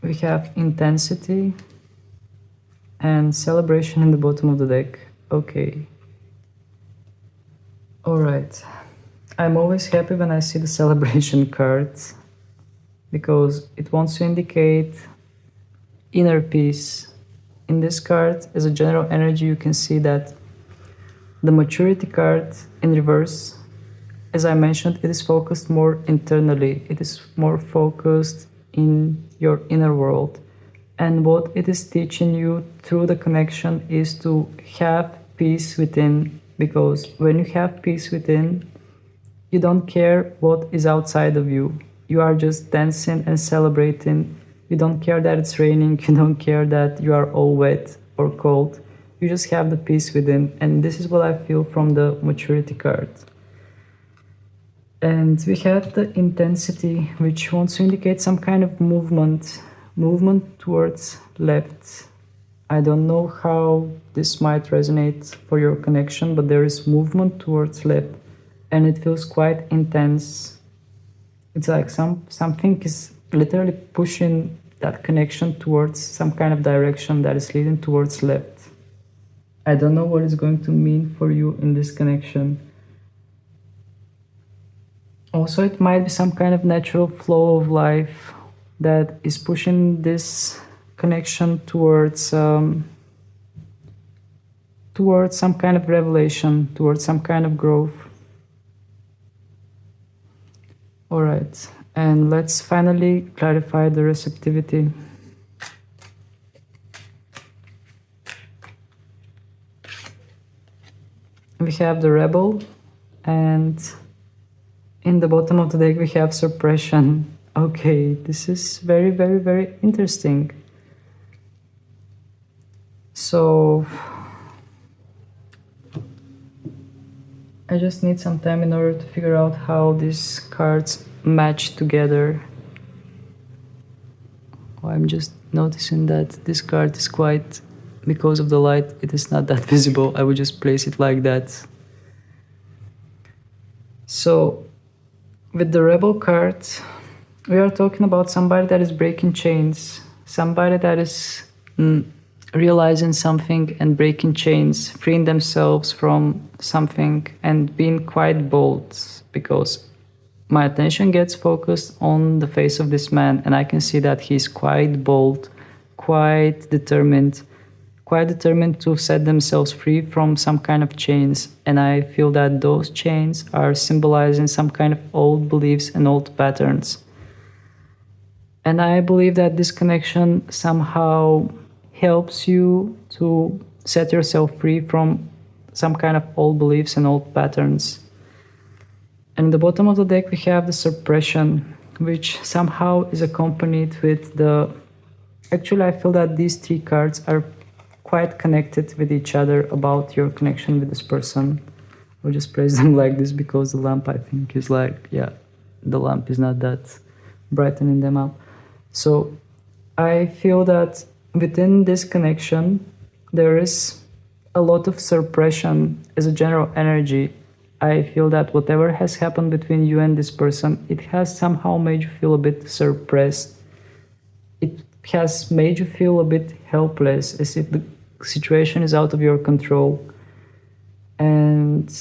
We have intensity and celebration in the bottom of the deck. Okay. All right. I'm always happy when I see the celebration cards because it wants to indicate inner peace. In this card, as a general energy, you can see that the maturity card in reverse, as I mentioned, it is focused more internally. It is more focused in your inner world. And what it is teaching you through the connection is to have peace within, because when you have peace within, you don't care what is outside of you. You are just dancing and celebrating. You don't care that it's raining. You don't care that you are all wet or cold. You just have the peace within. And this is what I feel from the maturity card. And we have the intensity, which wants to indicate some kind of movement towards left. I don't know how this might resonate for your connection, but there is movement towards left, and it feels quite intense. It's like something is literally pushing that connection towards some kind of direction that is leading towards left. I don't know what it's going to mean for you in this connection. Also, it might be some kind of natural flow of life that is pushing this connection towards some kind of revelation, towards some kind of growth. All right, and let's finally clarify the receptivity. We have the rebel, and in the bottom of the deck we have suppression. Okay, this is very, very, very interesting. So I just need some time in order to figure out how these cards match together. Oh, I'm just noticing that this card is quite, because of the light, it is not that visible. I would just place it like that. So with the rebel card, we are talking about somebody that is breaking chains, somebody that is realizing something and breaking chains, freeing themselves from something and being quite bold, because my attention gets focused on the face of this man and I can see that he's quite bold, quite determined to set themselves free from some kind of chains. And I feel that those chains are symbolizing some kind of old beliefs and old patterns. And I believe that this connection somehow helps you to set yourself free from some kind of old beliefs and old patterns. And in the bottom of the deck, we have the suppression, which somehow is accompanied with the... Actually, I feel that these three cards are quite connected with each other about your connection with this person. I'll just place them like this because the lamp, I think, is like, yeah, the lamp is not that brightening them up. So I feel that within this connection, there is a lot of suppression as a general energy. I feel that whatever has happened between you and this person, it has somehow made you feel a bit suppressed. It has made you feel a bit helpless, as if the situation is out of your control. And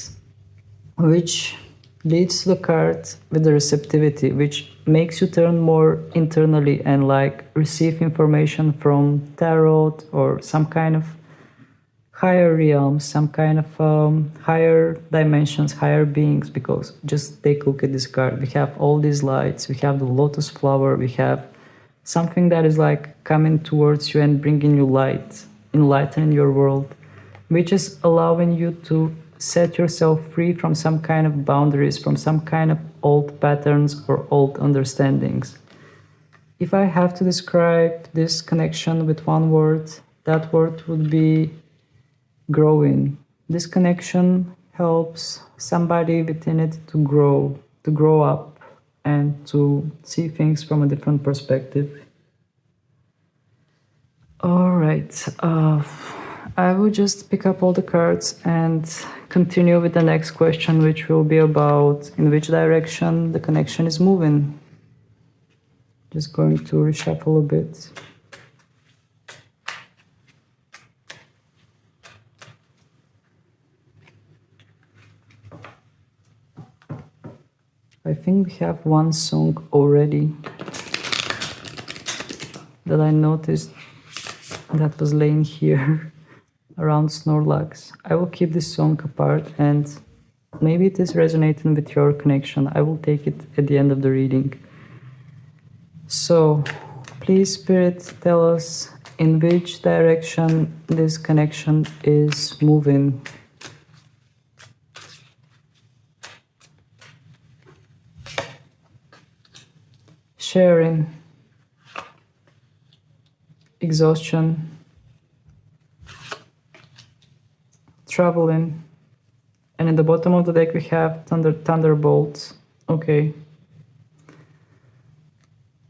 which leads to the card with the receptivity, which makes you turn more internally and like receive information from tarot or some kind of higher realms, some kind of higher dimensions, higher beings. Because just take a look at this card. We have all these lights, we have the lotus flower, we have something that is like coming towards you and bringing you light, enlightening your world, which is allowing you to set yourself free from some kind of boundaries, from some kind of old patterns or old understandings. If I have to describe this connection with one word, that word would be growing. This connection helps somebody within it to grow up and to see things from a different perspective. All right. I will just pick up all the cards and continue with the next question, which will be about in which direction the connection is moving. Just going to reshuffle a bit. I think we have one song already that I noticed that was laying here around Snorlax. I will keep this song apart and maybe it is resonating with your connection. I will take it at the end of the reading. So, please, Spirit, tell us in which direction this connection is moving. Sharing, exhaustion, traveling, and in the bottom of the deck we have Thunderbolts. Okay.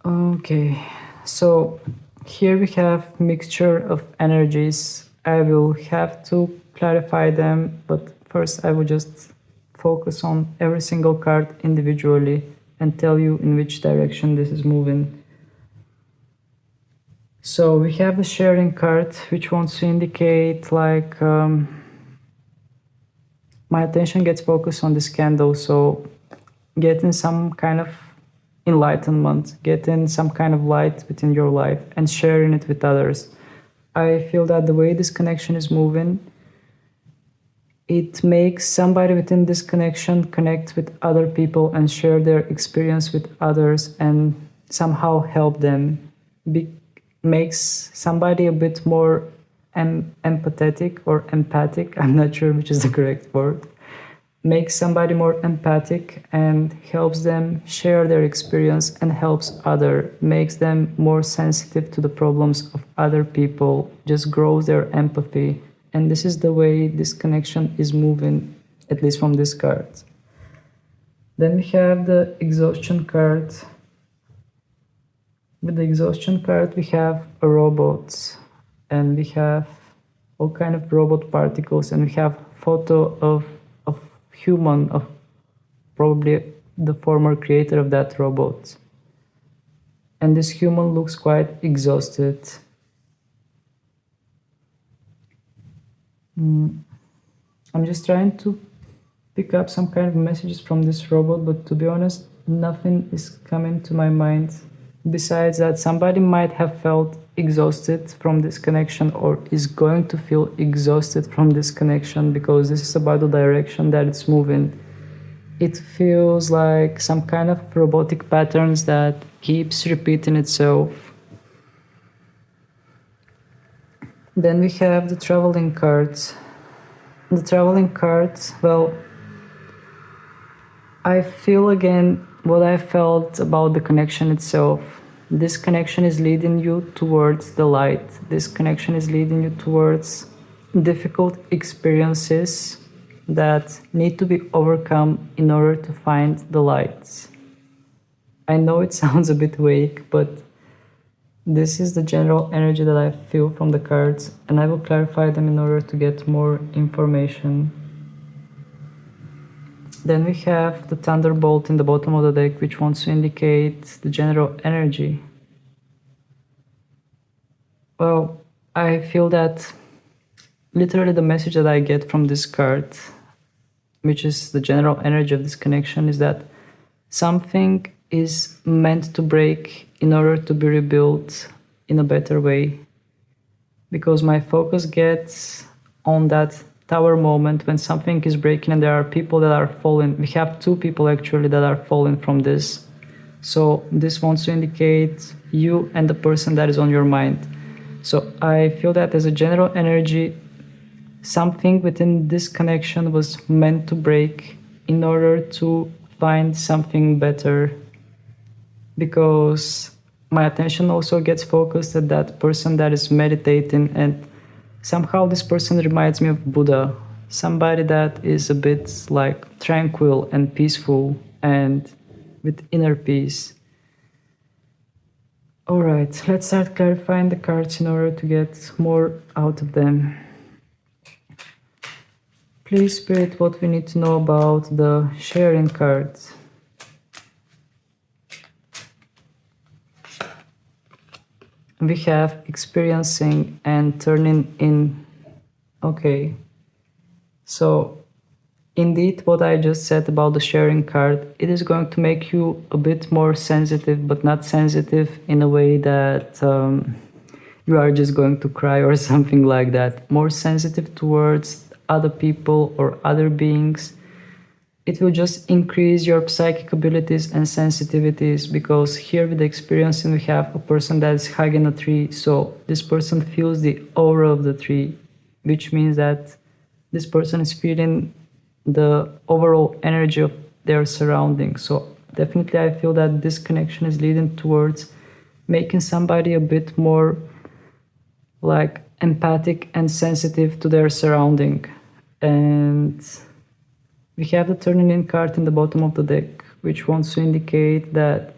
Okay, so here we have mixture of energies. I will have to clarify them, but first I will just focus on every single card individually and tell you in which direction this is moving. So we have the sharing card, which wants to indicate like my attention gets focused on this candle, so getting some kind of enlightenment, getting some kind of light within your life and sharing it with others. I feel that the way this connection is moving, it makes somebody within this connection connect with other people and share their experience with others and somehow help them. Makes somebody a bit more empathetic or empathic, I'm not sure which is the correct word. Makes somebody more empathic and helps them share their experience and helps other, makes them more sensitive to the problems of other people, just grows their empathy. And this is the way this connection is moving, at least from this card. Then we have the exhaustion card. With the exhaustion card we have a robot and we have all kind of robot particles and we have photo of human, of probably the former creator of that robot. And this human looks quite exhausted. I'm just trying to pick up some kind of messages from this robot, but to be honest, nothing is coming to my mind. Besides that, somebody might have felt exhausted from this connection or is going to feel exhausted from this connection because this is about the direction that it's moving. It feels like some kind of robotic patterns that keeps repeating itself. Then we have the traveling cards. The traveling cards, well, I feel again what I felt about the connection itself. This connection is leading you towards the light. This connection is leading you towards difficult experiences that need to be overcome in order to find the light. I know it sounds a bit vague, but this is the general energy that I feel from the cards, and I will clarify them in order to get more information. Then we have the Thunderbolt in the bottom of the deck, which wants to indicate the general energy. Well, I feel that literally the message that I get from this card, which is the general energy of this connection, is that something is meant to break in order to be rebuilt in a better way. Because my focus gets on that tower moment when something is breaking and there are people that are falling. We have two people actually that are falling from this. So this wants to indicate you and the person that is on your mind. So I feel that as a general energy, something within this connection was meant to break in order to find something better. Because my attention also gets focused at that person that is meditating, and somehow this person reminds me of Buddha, somebody that is a bit like tranquil and peaceful and with inner peace. Alright, let's start clarifying the cards in order to get more out of them. Please, Spirit, what we need to know about the sharing cards. We have experiencing and turning in. Okay. So, indeed, what I just said about the sharing card, it is going to make you a bit more sensitive, but not sensitive in a way that you are just going to cry or something like that. More sensitive towards other people or other beings. It will just increase your psychic abilities and sensitivities, because here with the experiencing we have a person that is hugging a tree, so this person feels the aura of the tree, which means that this person is feeling the overall energy of their surroundings. So definitely I feel that this connection is leading towards making somebody a bit more like empathic and sensitive to their surrounding. And we have the turning in card in the bottom of the deck, which wants to indicate that,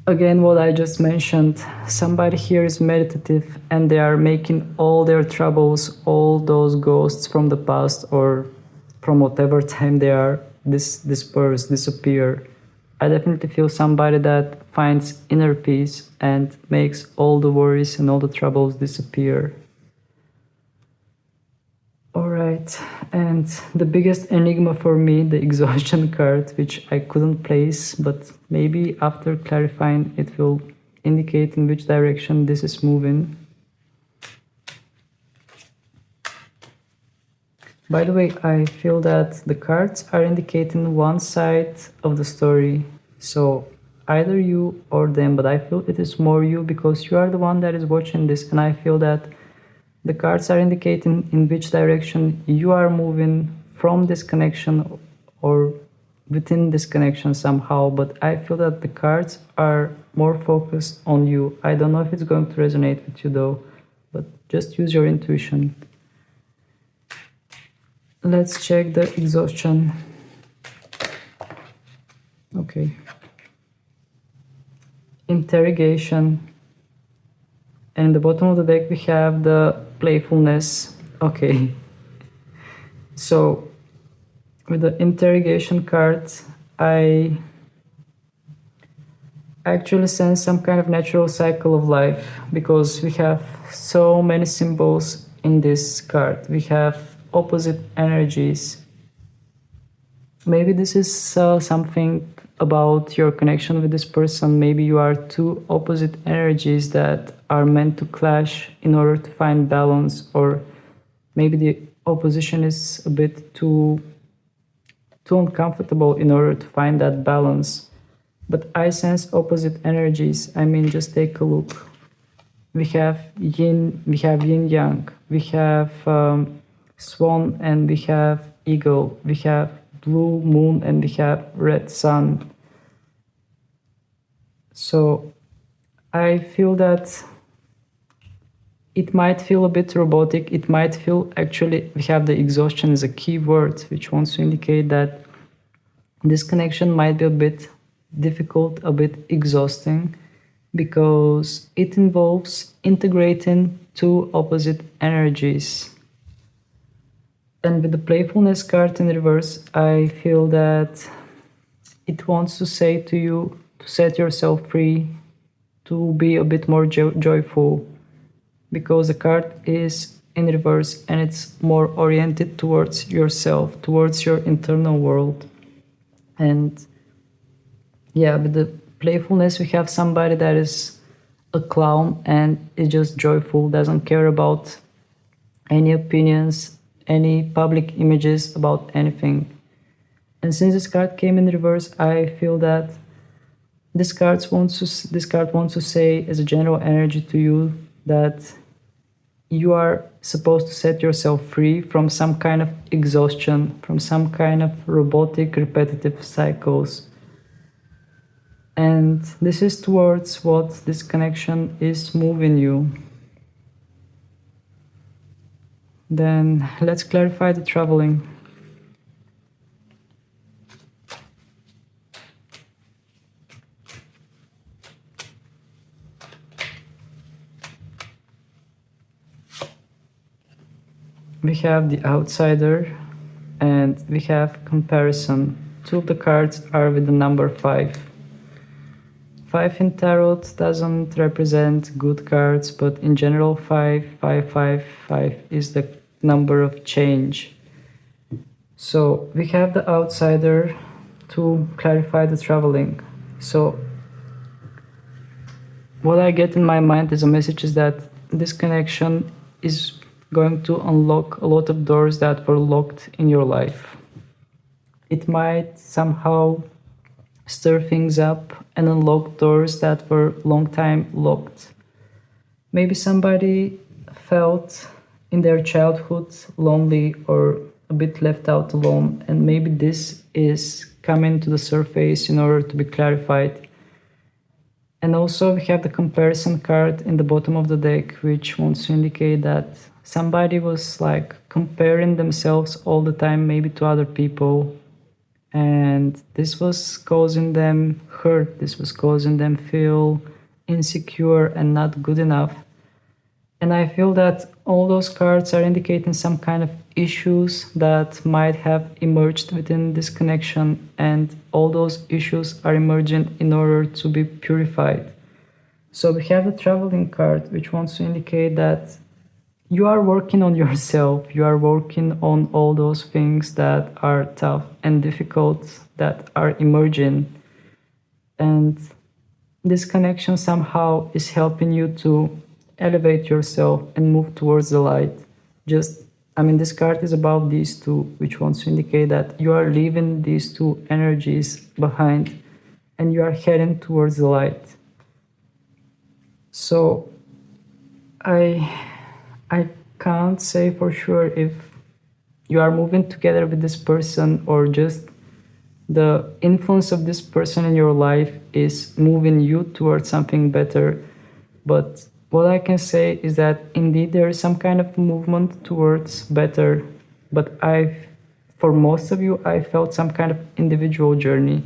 again, what I just mentioned, somebody here is meditative and they are making all their troubles, all those ghosts from the past or from whatever time they are, disperse, disappear. I definitely feel somebody that finds inner peace and makes all the worries and all the troubles disappear. Alright, and the biggest enigma for me, the exhaustion card, which I couldn't place, but maybe after clarifying it will indicate in which direction this is moving. By the way, I feel that the cards are indicating one side of the story, so either you or them, but I feel it is more you because you are the one that is watching this, and I feel that the cards are indicating in which direction you are moving from this connection or within this connection somehow, but I feel that the cards are more focused on you. I don't know if it's going to resonate with you though, but just use your intuition. Let's check the exhaustion. Okay. Interrogation. And the bottom of the deck we have the playfulness. Okay. So with the interrogation card, I actually sense some kind of natural cycle of life, because we have so many symbols in this card. We have opposite energies. Maybe this is something about your connection with this person. Maybe you are two opposite energies that are meant to clash in order to find balance, or maybe the opposition is a bit too uncomfortable in order to find that balance. But I sense opposite energies. I mean, just take a look. We have yin yang, we have swan and we have eagle, we have blue moon and we have red sun. So I feel that it might feel a bit robotic. It might feel, actually, we have the exhaustion as a key word, which wants to indicate that this connection might be a bit difficult, a bit exhausting, because it involves integrating two opposite energies. And with the playfulness card in reverse, I feel that it wants to say to you to set yourself free, to be a bit more joyful, because the card is in reverse and it's more oriented towards yourself, towards your internal world. And yeah, with the playfulness, we have somebody that is a clown and is just joyful, doesn't care about any opinions, any public images about anything. And since this card came in reverse, I feel that this card wants to say as a general energy to you that you are supposed to set yourself free from some kind of exhaustion, from some kind of robotic, repetitive cycles. And this is towards what this connection is moving you. Then let's clarify the traveling. we have the outsider and we have comparison. Two of the cards are with the number 5. 5 in tarot doesn't represent good cards, but in general 5 is the number of change. So we have the outsider to clarify the traveling. So what I get in my mind is a message is that this connection is going to unlock a lot of doors that were locked in your life. It might somehow stir things up and unlock doors that were long time locked. Maybe somebody felt in their childhood lonely or a bit left out alone, and maybe this is coming to the surface in order to be clarified. And also we have the comparison card in the bottom of the deck, which wants to indicate that somebody was like comparing themselves all the time, maybe to other people, and this was causing them hurt, this was causing them feel insecure and not good enough. And I feel that all those cards are indicating some kind of issues that might have emerged within this connection, and all those issues are emerging in order to be purified. So we have the traveling card, which wants to indicate that you are working on yourself, you are working on all those things that are tough and difficult that are emerging. And this connection somehow is helping you to elevate yourself and move towards the light. This card is about these two, which wants to indicate that you are leaving these two energies behind and you are heading towards the light. So I can't say for sure if you are moving together with this person or just the influence of this person in your life is moving you towards something better. But what I can say is that indeed there is some kind of movement towards better, but for most of you, I felt some kind of individual journey.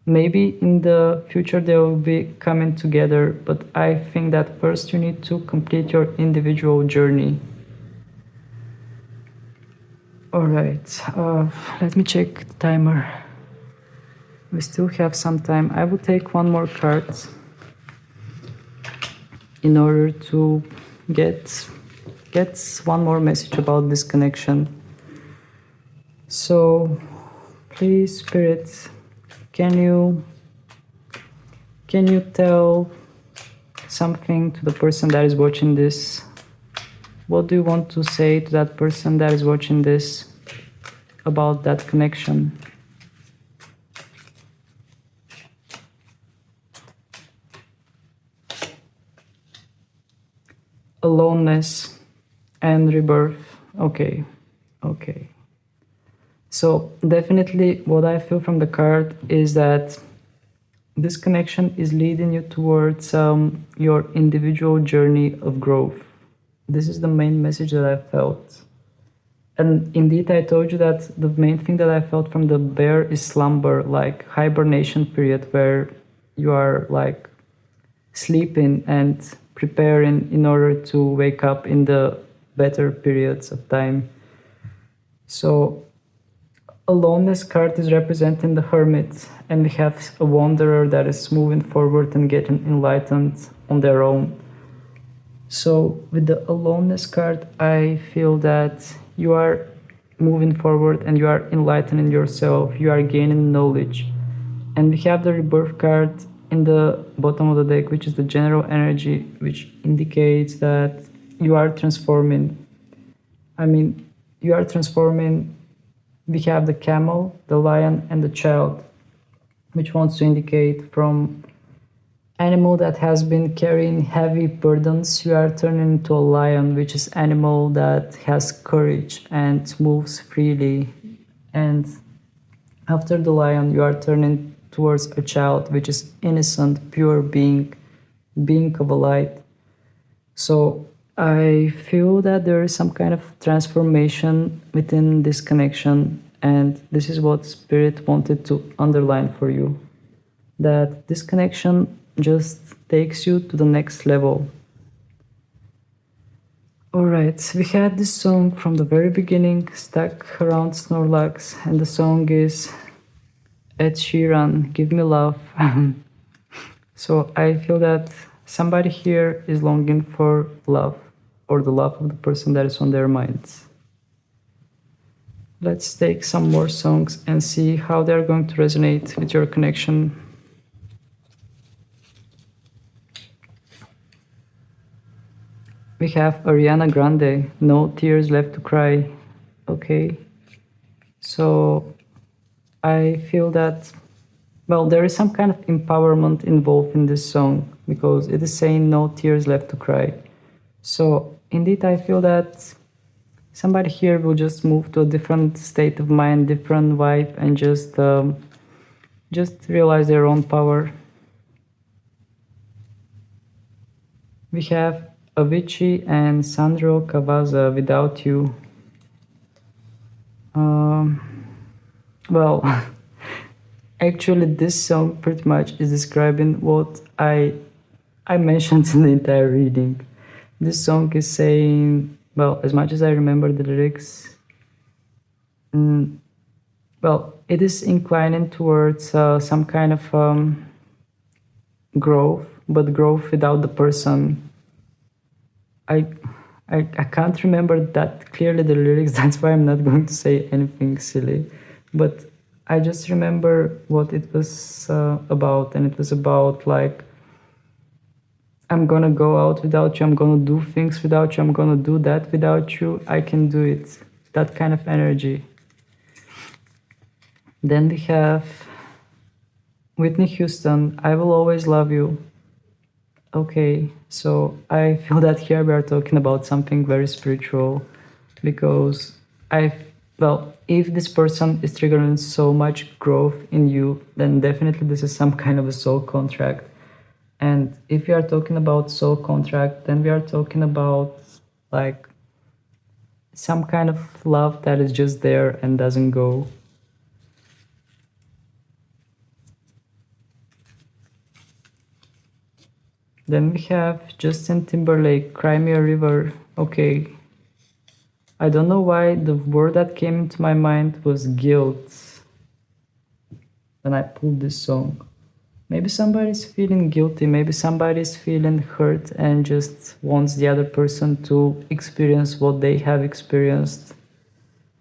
Maybe in the future they will be coming together, but I think that first you need to complete your individual journey. All right, let me check the timer. We still have some time. I will take one more card in order to get one more message about this connection. So please, Spirit, can you tell something to the person that is watching this? What do you want to say to that person that is watching this about that connection? Aloneness and rebirth. Okay. So definitely what I feel from the card is that this connection is leading you towards your individual journey of growth. This is the main message that I felt. And indeed, I told you that the main thing that I felt from the bear is slumber, like hibernation period, where you are like sleeping and preparing in order to wake up in the better periods of time. So aloneness card is representing the hermit, and we have a wanderer that is moving forward and getting enlightened on their own. So with the aloneness card, I feel that you are moving forward and you are enlightening yourself, you are gaining knowledge. And we have the rebirth card in the bottom of the deck, which is the general energy, which indicates that you are transforming. You are transforming. We have the camel, the lion, and the child, which wants to indicate from animal that has been carrying heavy burdens, you are turning into a lion, which is animal that has courage and moves freely. And after the lion, you are turning towards a child, which is innocent, pure being of a light. So I feel that there is some kind of transformation within this connection, and this is what Spirit wanted to underline for you, that this connection just takes you to the next level. Alright, we had this song from the very beginning, Stuck Around Snorlax, and the song is Ed Sheeran, Give Me Love. So I feel that somebody here is longing for love, or the love of the person that is on their minds. Let's take some more songs and see how they're going to resonate with your connection. We have Ariana Grande, No Tears Left to Cry. Okay, so I feel that, well, there is some kind of empowerment involved in this song because it is saying no tears left to cry. So indeed, I feel that somebody here will just move to a different state of mind, different vibe, and just realize their own power. We have Avicii and Sandro Cavazza, Without You. Well, actually, this song pretty much is describing what I mentioned in the entire reading. This song is saying, well, as much as I remember the lyrics, well, it is inclining towards some kind of growth, but growth without the person. I can't remember that clearly the lyrics, that's why I'm not going to say anything silly. But I just remember what it was about, and it was about like, I'm gonna go out without you, I'm gonna do things without you, I'm gonna do that without you, I can do it. That kind of energy. Then we have Whitney Houston, I Will Always Love You. Okay, so I feel that here we are talking about something very spiritual because well, if this person is triggering so much growth in you, then definitely this is some kind of a soul contract. And if we are talking about soul contract, then we are talking about like some kind of love that is just there and doesn't go. Then we have Justin Timberlake, Cry Me a River. Okay. I don't know why the word that came into my mind was guilt when I pulled this song. Maybe somebody's feeling guilty, maybe somebody's feeling hurt and just wants the other person to experience what they have experienced.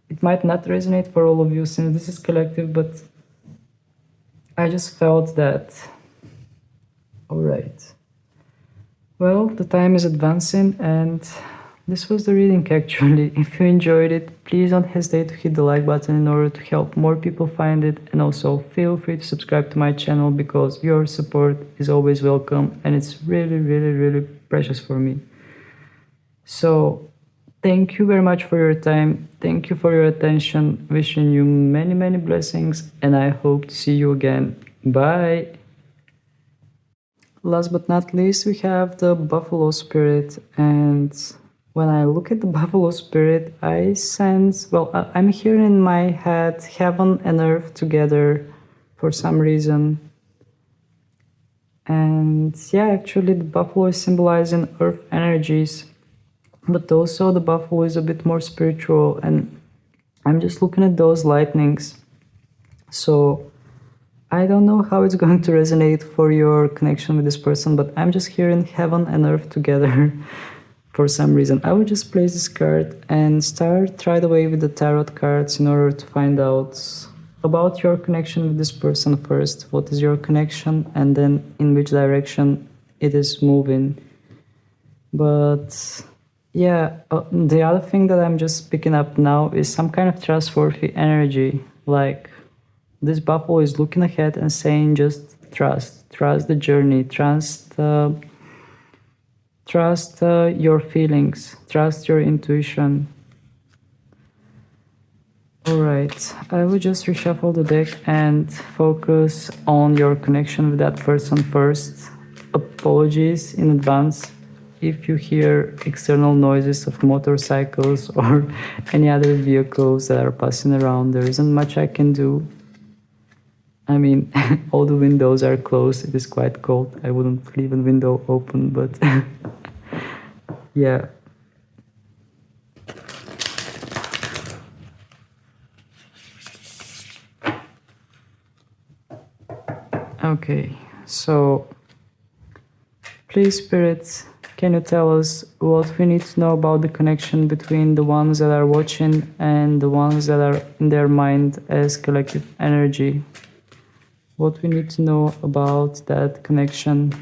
It might not resonate for all of you since this is collective, but I just felt that. Alright. Well, the time is advancing and this was the reading actually. If you enjoyed it, please don't hesitate to hit the like button in order to help more people find it, and also feel free to subscribe to my channel because your support is always welcome and it's really precious for me. So thank you very much for your time, thank you for your attention, wishing you many blessings, and I hope to see you again. Bye! Last but not least, we have the Buffalo Spirit, and when I look at the Buffalo Spirit, I sense, well, I'm hearing in my head heaven and earth together for some reason. And yeah, actually the buffalo is symbolizing earth energies, but also the buffalo is a bit more spiritual, and I'm just looking at those lightnings. So I don't know how it's going to resonate for your connection with this person, but I'm just hearing heaven and earth together for some reason. I will just place this card and start right away with the tarot cards in order to find out about your connection with this person first. What is your connection, and then in which direction it is moving. But yeah, the other thing that I'm just picking up now is some kind of trustworthy energy. Like, this buffalo is looking ahead and saying just trust the journey, trust your feelings, trust your intuition. Alright, I will just reshuffle the deck and focus on your connection with that person first. Apologies in advance if you hear external noises of motorcycles or any other vehicles that are passing around. There isn't much I can do. I mean, all the windows are closed, it is quite cold. I wouldn't leave a window open, but yeah. Okay, so please, spirits, can you tell us what we need to know about the connection between the ones that are watching and the ones that are in their mind as collective energy? What we need to know about that connection,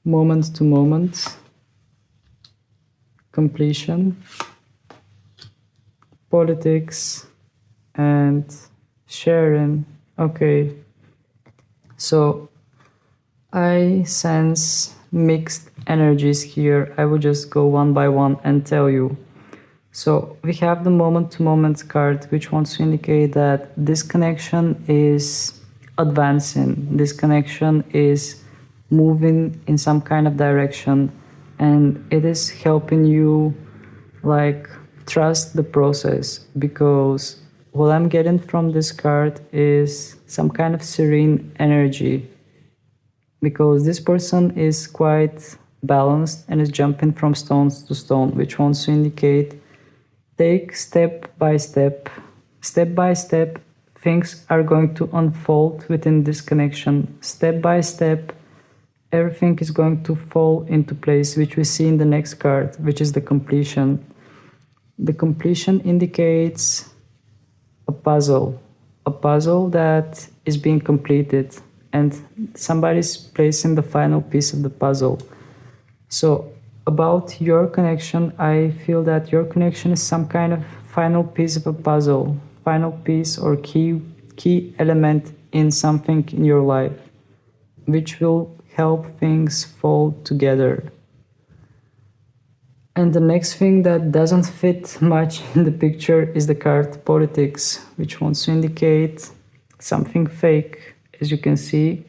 moment to moment, completion, politics, and sharing. Okay, so I sense mixed energies here. I will just go one by one and tell you. So we have the moment to moment card, which wants to indicate that this connection is advancing, this connection is moving in some kind of direction, and it is helping you like trust the process, because what I'm getting from this card is some kind of serene energy, because this person is quite balanced and is jumping from stones to stone, which wants to indicate take step by step. Step by step, things are going to unfold within this connection. Step by step, everything is going to fall into place, which we see in the next card, which is the completion. The completion indicates a puzzle that is being completed, and somebody's placing the final piece of the puzzle. So about your connection, I feel that your connection is some kind of final piece of a puzzle, final piece or key element in something in your life, which will help things fall together. And the next thing that doesn't fit much in the picture is the card politics, which wants to indicate something fake. As you can see,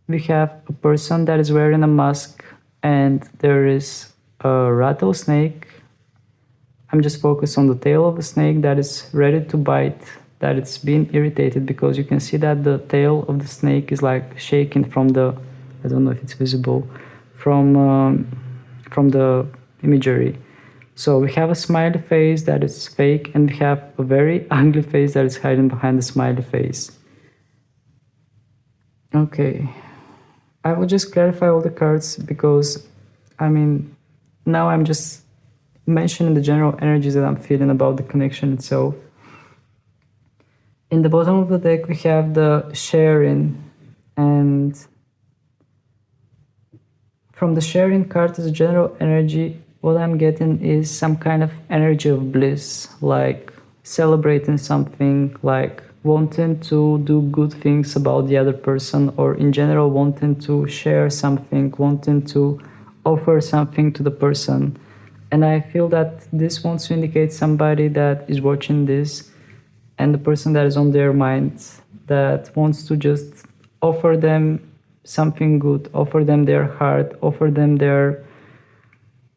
we have a person that is wearing a mask, and there is a rattlesnake. I'm just focused on the tail of the snake that is ready to bite, that it's being irritated, because you can see that the tail of the snake is like shaking from the, I don't know if it's visible, from the imagery. So we have a smiley face that is fake, and we have a very ugly face that is hiding behind the smiley face. Okay, I will just clarify all the cards, because I mean, now I'm just mentioning the general energies that I'm feeling about the connection itself. In the bottom of the deck, we have the sharing, and from the sharing card as a general energy, what I'm getting is some kind of energy of bliss, like celebrating something, like wanting to do good things about the other person, or in general wanting to share something, wanting to offer something to the person. And I feel that this wants to indicate somebody that is watching this, and the person that is on their mind, that wants to just offer them something good, offer them their heart, offer them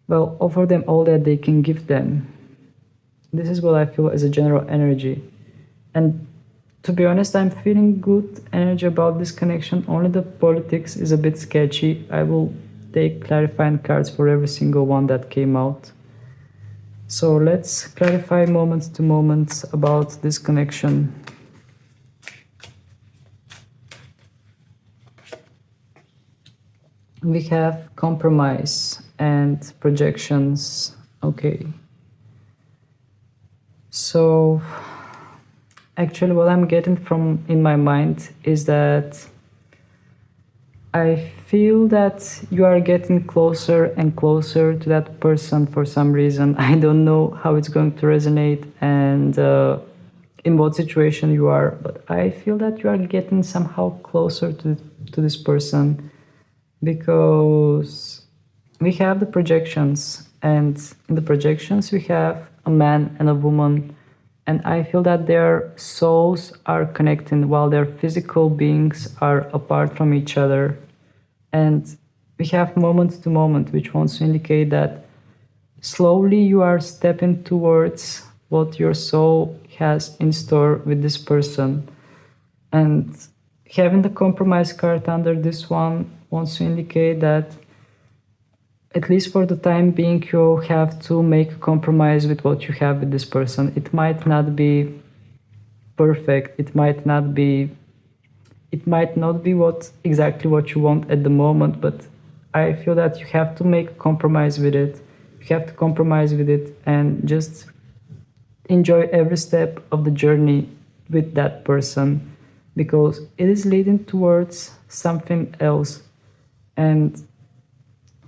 offer them all that they can give them. This is what I feel as a general energy. And to be honest, I'm feeling good energy about this connection. Only the politics is a bit sketchy. I will take clarifying cards for every single one that came out. So let's clarify moment to moment about this connection. We have compromise and projections. Okay. So actually what I'm getting from in my mind is that I feel that you are getting closer and closer to that person for some reason. I don't know how it's going to resonate and in what situation you are, but I feel that you are getting somehow closer to this person, because we have the projections, and in the projections we have a man and a woman, and I feel that their souls are connecting while their physical beings are apart from each other. And we have moment to moment, which wants to indicate that slowly you are stepping towards what your soul has in store with this person. And having the compromise card under this one wants to indicate that at least for the time being, you have to make a compromise with what you have with this person. It might not be perfect. It might not be what exactly what you want at the moment, but I feel that you have to make a compromise with it. You have to compromise with it and just enjoy every step of the journey with that person, because it is leading towards something else. And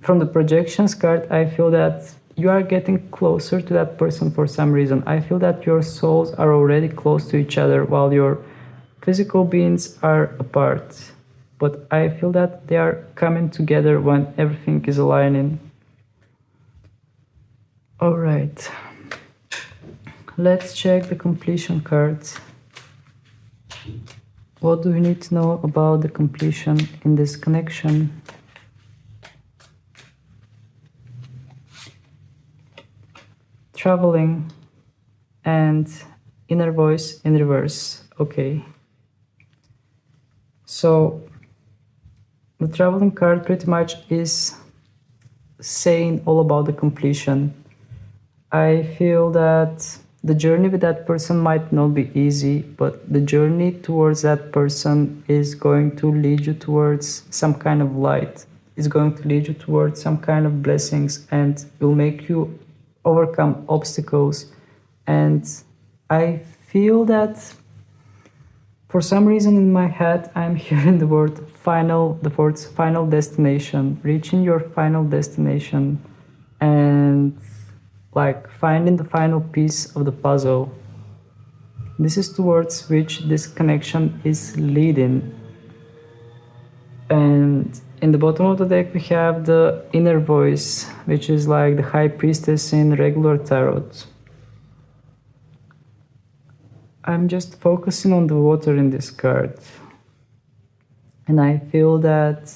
from the projections card, I feel that you are getting closer to that person for some reason. I feel that your souls are already close to each other while your physical beings are apart. But I feel that they are coming together when everything is aligning. All right. Let's check the completion cards. What do we need to know about the completion in this connection? Traveling and inner voice in reverse. Okay. So the traveling card pretty much is saying all about the completion. I feel that the journey with that person might not be easy, but the journey towards that person is going to lead you towards some kind of light. It's going to lead you towards some kind of blessings and will make you overcome obstacles. And I feel that for some reason in my head, I'm hearing the words final destination, reaching your final destination, and like finding the final piece of the puzzle. This is towards which this connection is leading. And in the bottom of the deck, we have the inner voice, which is like the high priestess in regular tarot. I'm just focusing on the water in this card. And I feel that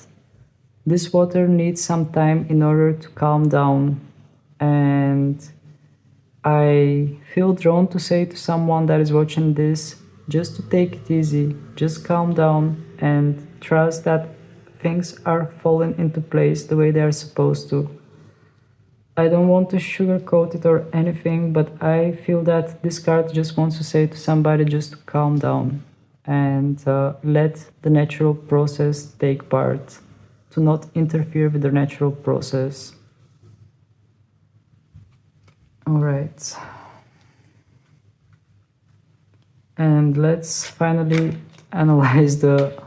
this water needs some time in order to calm down. And I feel drawn to say to someone that is watching this, just to take it easy, just calm down and trust that things are falling into place the way they are supposed to. I don't want to sugarcoat it or anything, but I feel that this card just wants to say to somebody just to calm down and let the natural process take part, to not interfere with the natural process. All right. And let's finally analyze the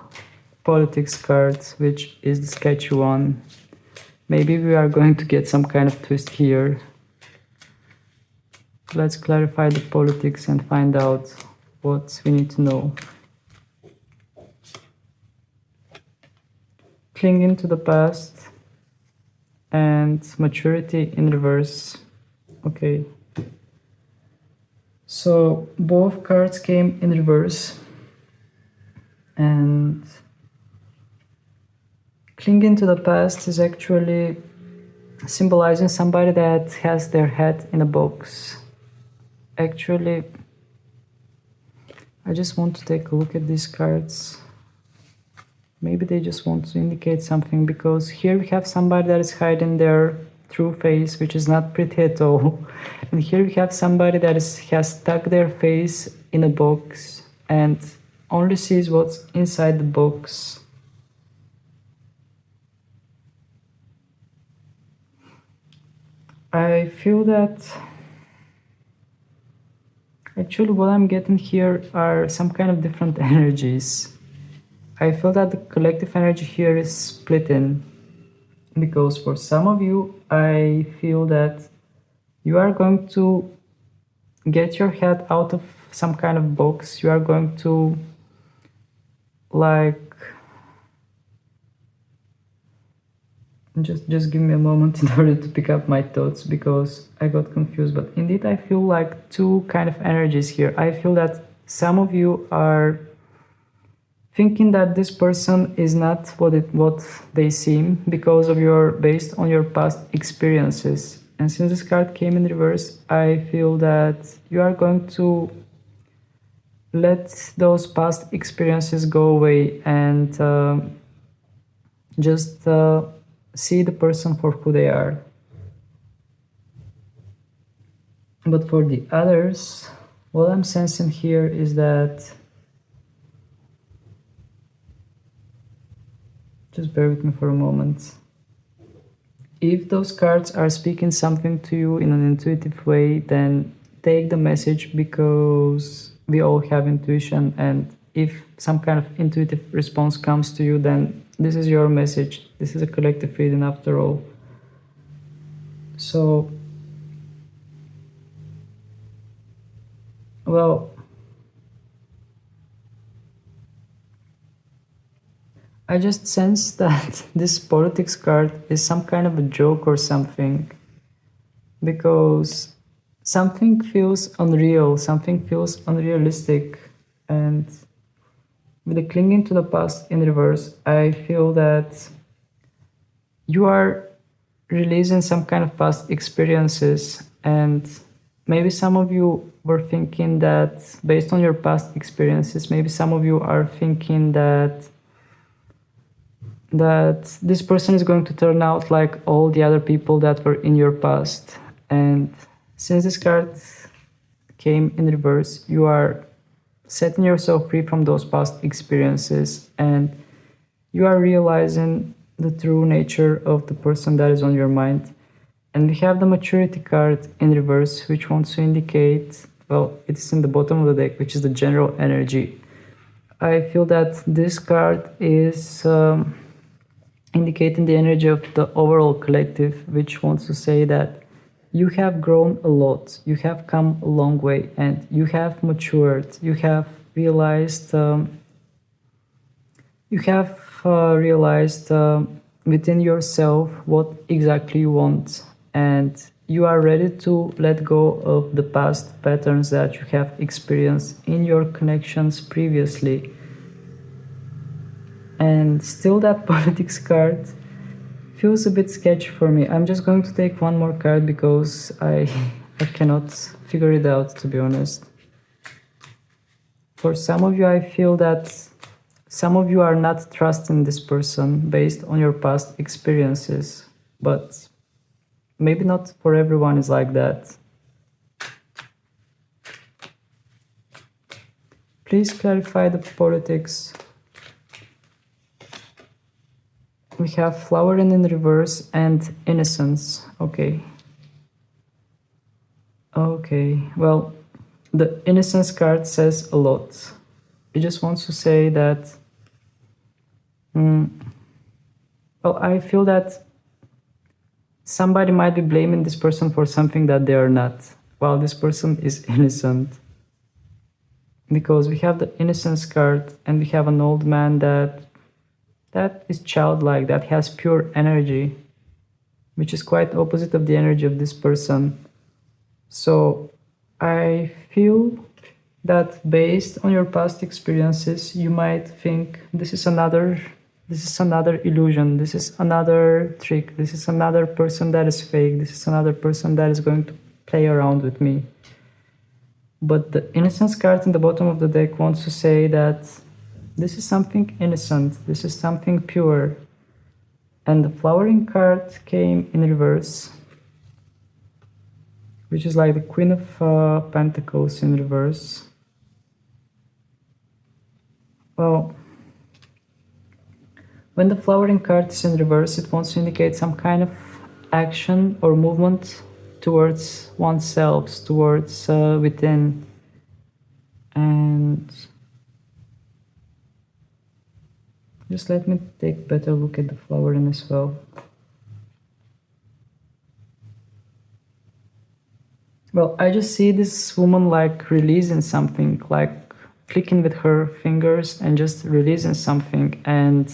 politics card, which is the sketchy one. Maybe we are going to get some kind of twist here. Let's clarify the politics and find out what we need to know. Clinging to the past and maturity in reverse. Okay. So both cards came in reverse, and clinging to the past is actually symbolizing somebody that has their head in a box. Actually, I just want to take a look at these cards. Maybe they just want to indicate something, because here we have somebody that is hiding their true face, which is not pretty at all. And here we have somebody that has stuck their face in a box and only sees what's inside the box. I feel that actually what I'm getting here are some kind of different energies. I feel that the collective energy here is splitting, because for some of you, I feel that you are going to get your head out of some kind of box. You are going to just give me a moment in order to pick up my thoughts, because I got confused. But indeed, I feel like two kind of energies here. I feel that some of you are thinking that this person is not what they seem based on your past experiences. And since this card came in reverse, I feel that you are going to let those past experiences go away and just see the person for who they are. But for the others, What I'm sensing here is that, just bear with me for a moment. If those cards are speaking something to you in an intuitive way, then take the message, because we all have intuition, and if some kind of intuitive response comes to you, then this is your message. This is a collective reading after all. So, well, I just sense that this politics card is some kind of a joke or something, because something feels unreal, something feels unrealistic, and with the clinging to the past in reverse, I feel that you are releasing some kind of past experiences, and maybe some of you were thinking that based on your past experiences, maybe some of you are thinking that this person is going to turn out like all the other people that were in your past. And since this card came in reverse, you are setting yourself free from those past experiences, and you are realizing the true nature of the person that is on your mind. And we have the maturity card in reverse, which wants to indicate, well, it's in the bottom of the deck, which is the general energy. I feel that this card is indicating the energy of the overall collective, which wants to say that you have grown a lot, you have come a long way, and you have matured, you have realized within yourself what exactly you want, and you are ready to let go of the past patterns that you have experienced in your connections previously. And still that politics card feels a bit sketchy for me. I'm just going to take one more card because I cannot figure it out, to be honest. For some of you, I feel that some of you are not trusting this person based on your past experiences, but maybe not for everyone is like that. Please clarify the politics. We have flowering in reverse and innocence. Okay. Okay, well, the innocence card says a lot. It just wants to say that, well, I feel that somebody might be blaming this person for something that they are not, while this person is innocent. Because we have the innocence card, and we have an old man that is childlike, that has pure energy, which is quite opposite of the energy of this person. So I feel that based on your past experiences, you might think this is another illusion, this is another trick, this is another person that is fake, this is another person that is going to play around with me. But the innocence card in the bottom of the deck wants to say that this is something innocent, this is something pure. And the flowering card came in reverse, which is like the Queen of Pentacles in reverse. Well, when the flowering card is in reverse, it wants to indicate some kind of action or movement towards oneself, towards within. And just let me take a better look at the flowering as well. Well, I just see this woman like releasing something, like clicking with her fingers and just releasing something, and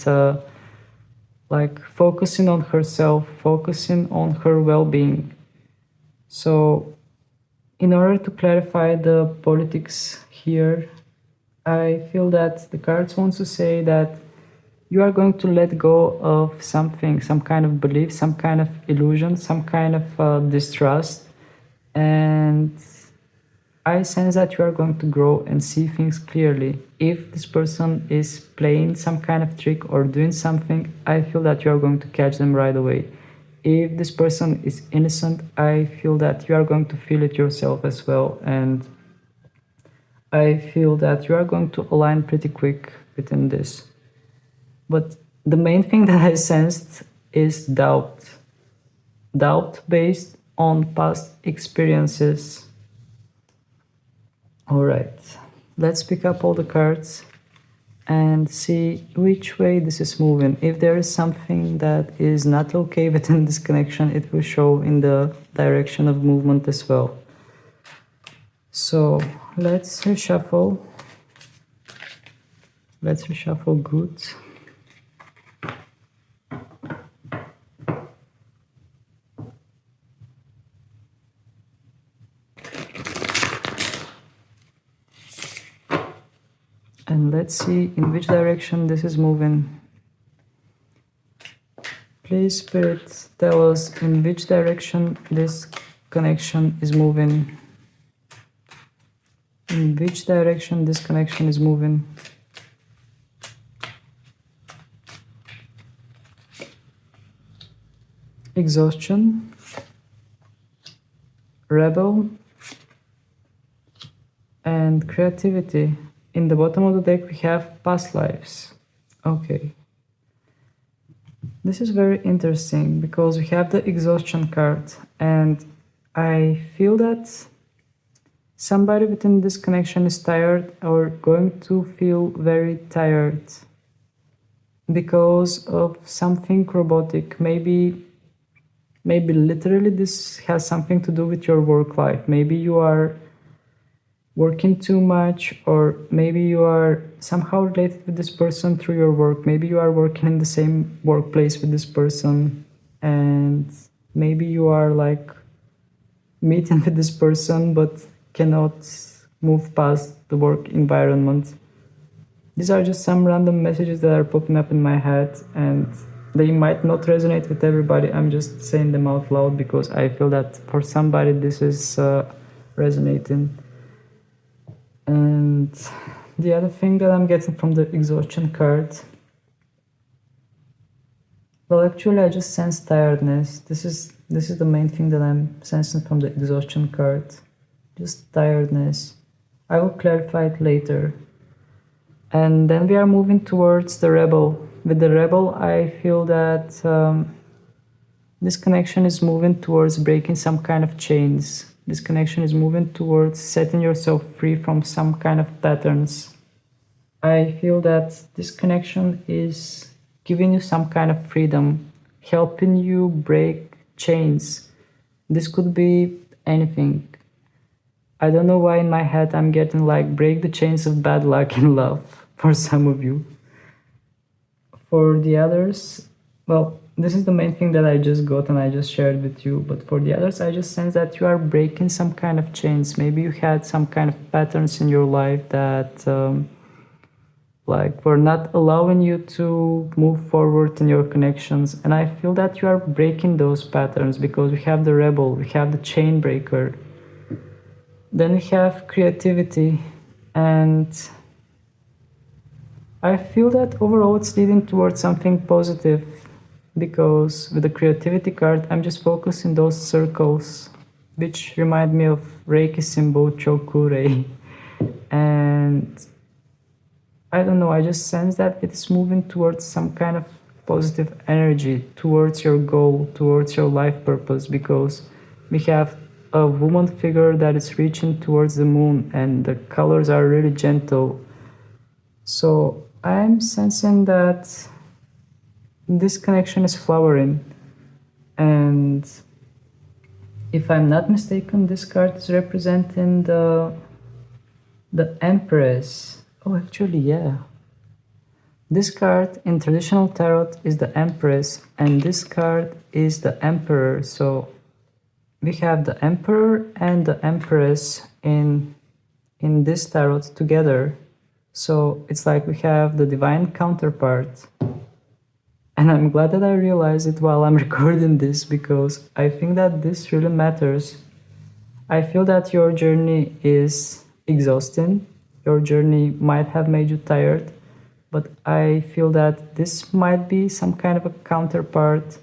like focusing on herself, focusing on her well-being. So in order to clarify the politics here, I feel that the cards want to say that you are going to let go of something, some kind of belief, some kind of illusion, some kind of distrust. And I sense that you are going to grow and see things clearly. If this person is playing some kind of trick or doing something, I feel that you are going to catch them right away. If this person is innocent, I feel that you are going to feel it yourself as well. And I feel that you are going to align pretty quick within this. But the main thing that I sensed is doubt. Doubt based on past experiences. Alright, let's pick up all the cards and see which way this is moving. If there is something that is not okay within this connection, it will show in the direction of movement as well. So let's reshuffle. Let's reshuffle good. And let's see in which direction this is moving. Please, Spirit, tell us in which direction this connection is moving. In which direction this connection is moving. Exhaustion, rebel, and creativity. In the bottom of the deck we have past lives. Okay. This is very interesting because we have the exhaustion card, and I feel that somebody within this connection is tired or going to feel very tired because of something robotic. Maybe literally this has something to do with your work life. Maybe you are working too much, or maybe you are somehow related with this person through your work. Maybe you are working in the same workplace with this person, and maybe you are like meeting with this person but cannot move past the work environment. These are just some random messages that are popping up in my head, and they might not resonate with everybody. I'm just saying them out loud because I feel that for somebody this is resonating. And the other thing that I'm getting from the exhaustion card, well, actually I just sense tiredness. This is the main thing that I'm sensing from the exhaustion card. Just tiredness. I will clarify it later. And then we are moving towards the rebel. With the rebel, I feel that this connection is moving towards breaking some kind of chains. This connection is moving towards setting yourself free from some kind of patterns. I feel that this connection is giving you some kind of freedom, helping you break chains. This could be anything. I don't know why in my head I'm getting like break the chains of bad luck in love for some of you. For the others, well, this is the main thing that I just got and I just shared with you. But for the others, I just sense that you are breaking some kind of chains. Maybe you had some kind of patterns in your life that like were not allowing you to move forward in your connections. And I feel that you are breaking those patterns because we have the rebel, we have the chain breaker. Then we have creativity, and I feel that overall it's leading towards something positive, because with the creativity card I'm just focusing those circles which remind me of Reiki symbol Chokurei, and I don't know, I just sense that it's moving towards some kind of positive energy, towards your goal, towards your life purpose, because we have a woman figure that is reaching towards the moon and the colors are really gentle. So I'm sensing that this connection is flowering, and if I'm not mistaken, this card is representing the Empress. Oh, actually, yeah. This card in traditional tarot is the Empress, and this card is the Emperor. So we have the Emperor and the Empress in this tarot together. So it's like we have the divine counterpart. And I'm glad that I realized it while I'm recording this, because I think that this really matters. I feel that your journey is exhausting. Your journey might have made you tired, but I feel that this might be some kind of a counterpart,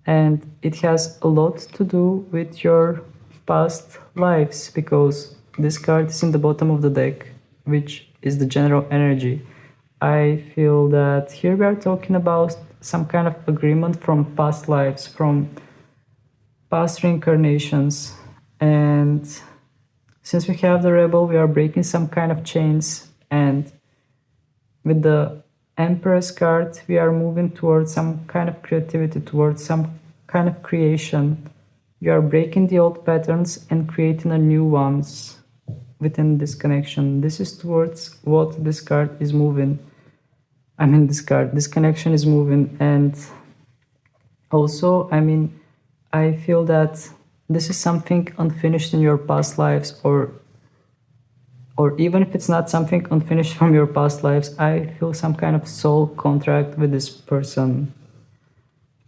and it has a lot to do with your past lives, because this card is in the bottom of the deck. which is the general energy. I feel that here we are talking about some kind of agreement from past lives, from past reincarnations. And since we have the rebel, we are breaking some kind of chains. And with the Empress card, we are moving towards some kind of creativity, towards some kind of creation. We are breaking the old patterns and creating a new ones within this connection. This is towards what this card is moving. This connection is moving. And also, I feel that this is something unfinished in your past lives, or even if it's not something unfinished from your past lives, I feel some kind of soul contract with this person.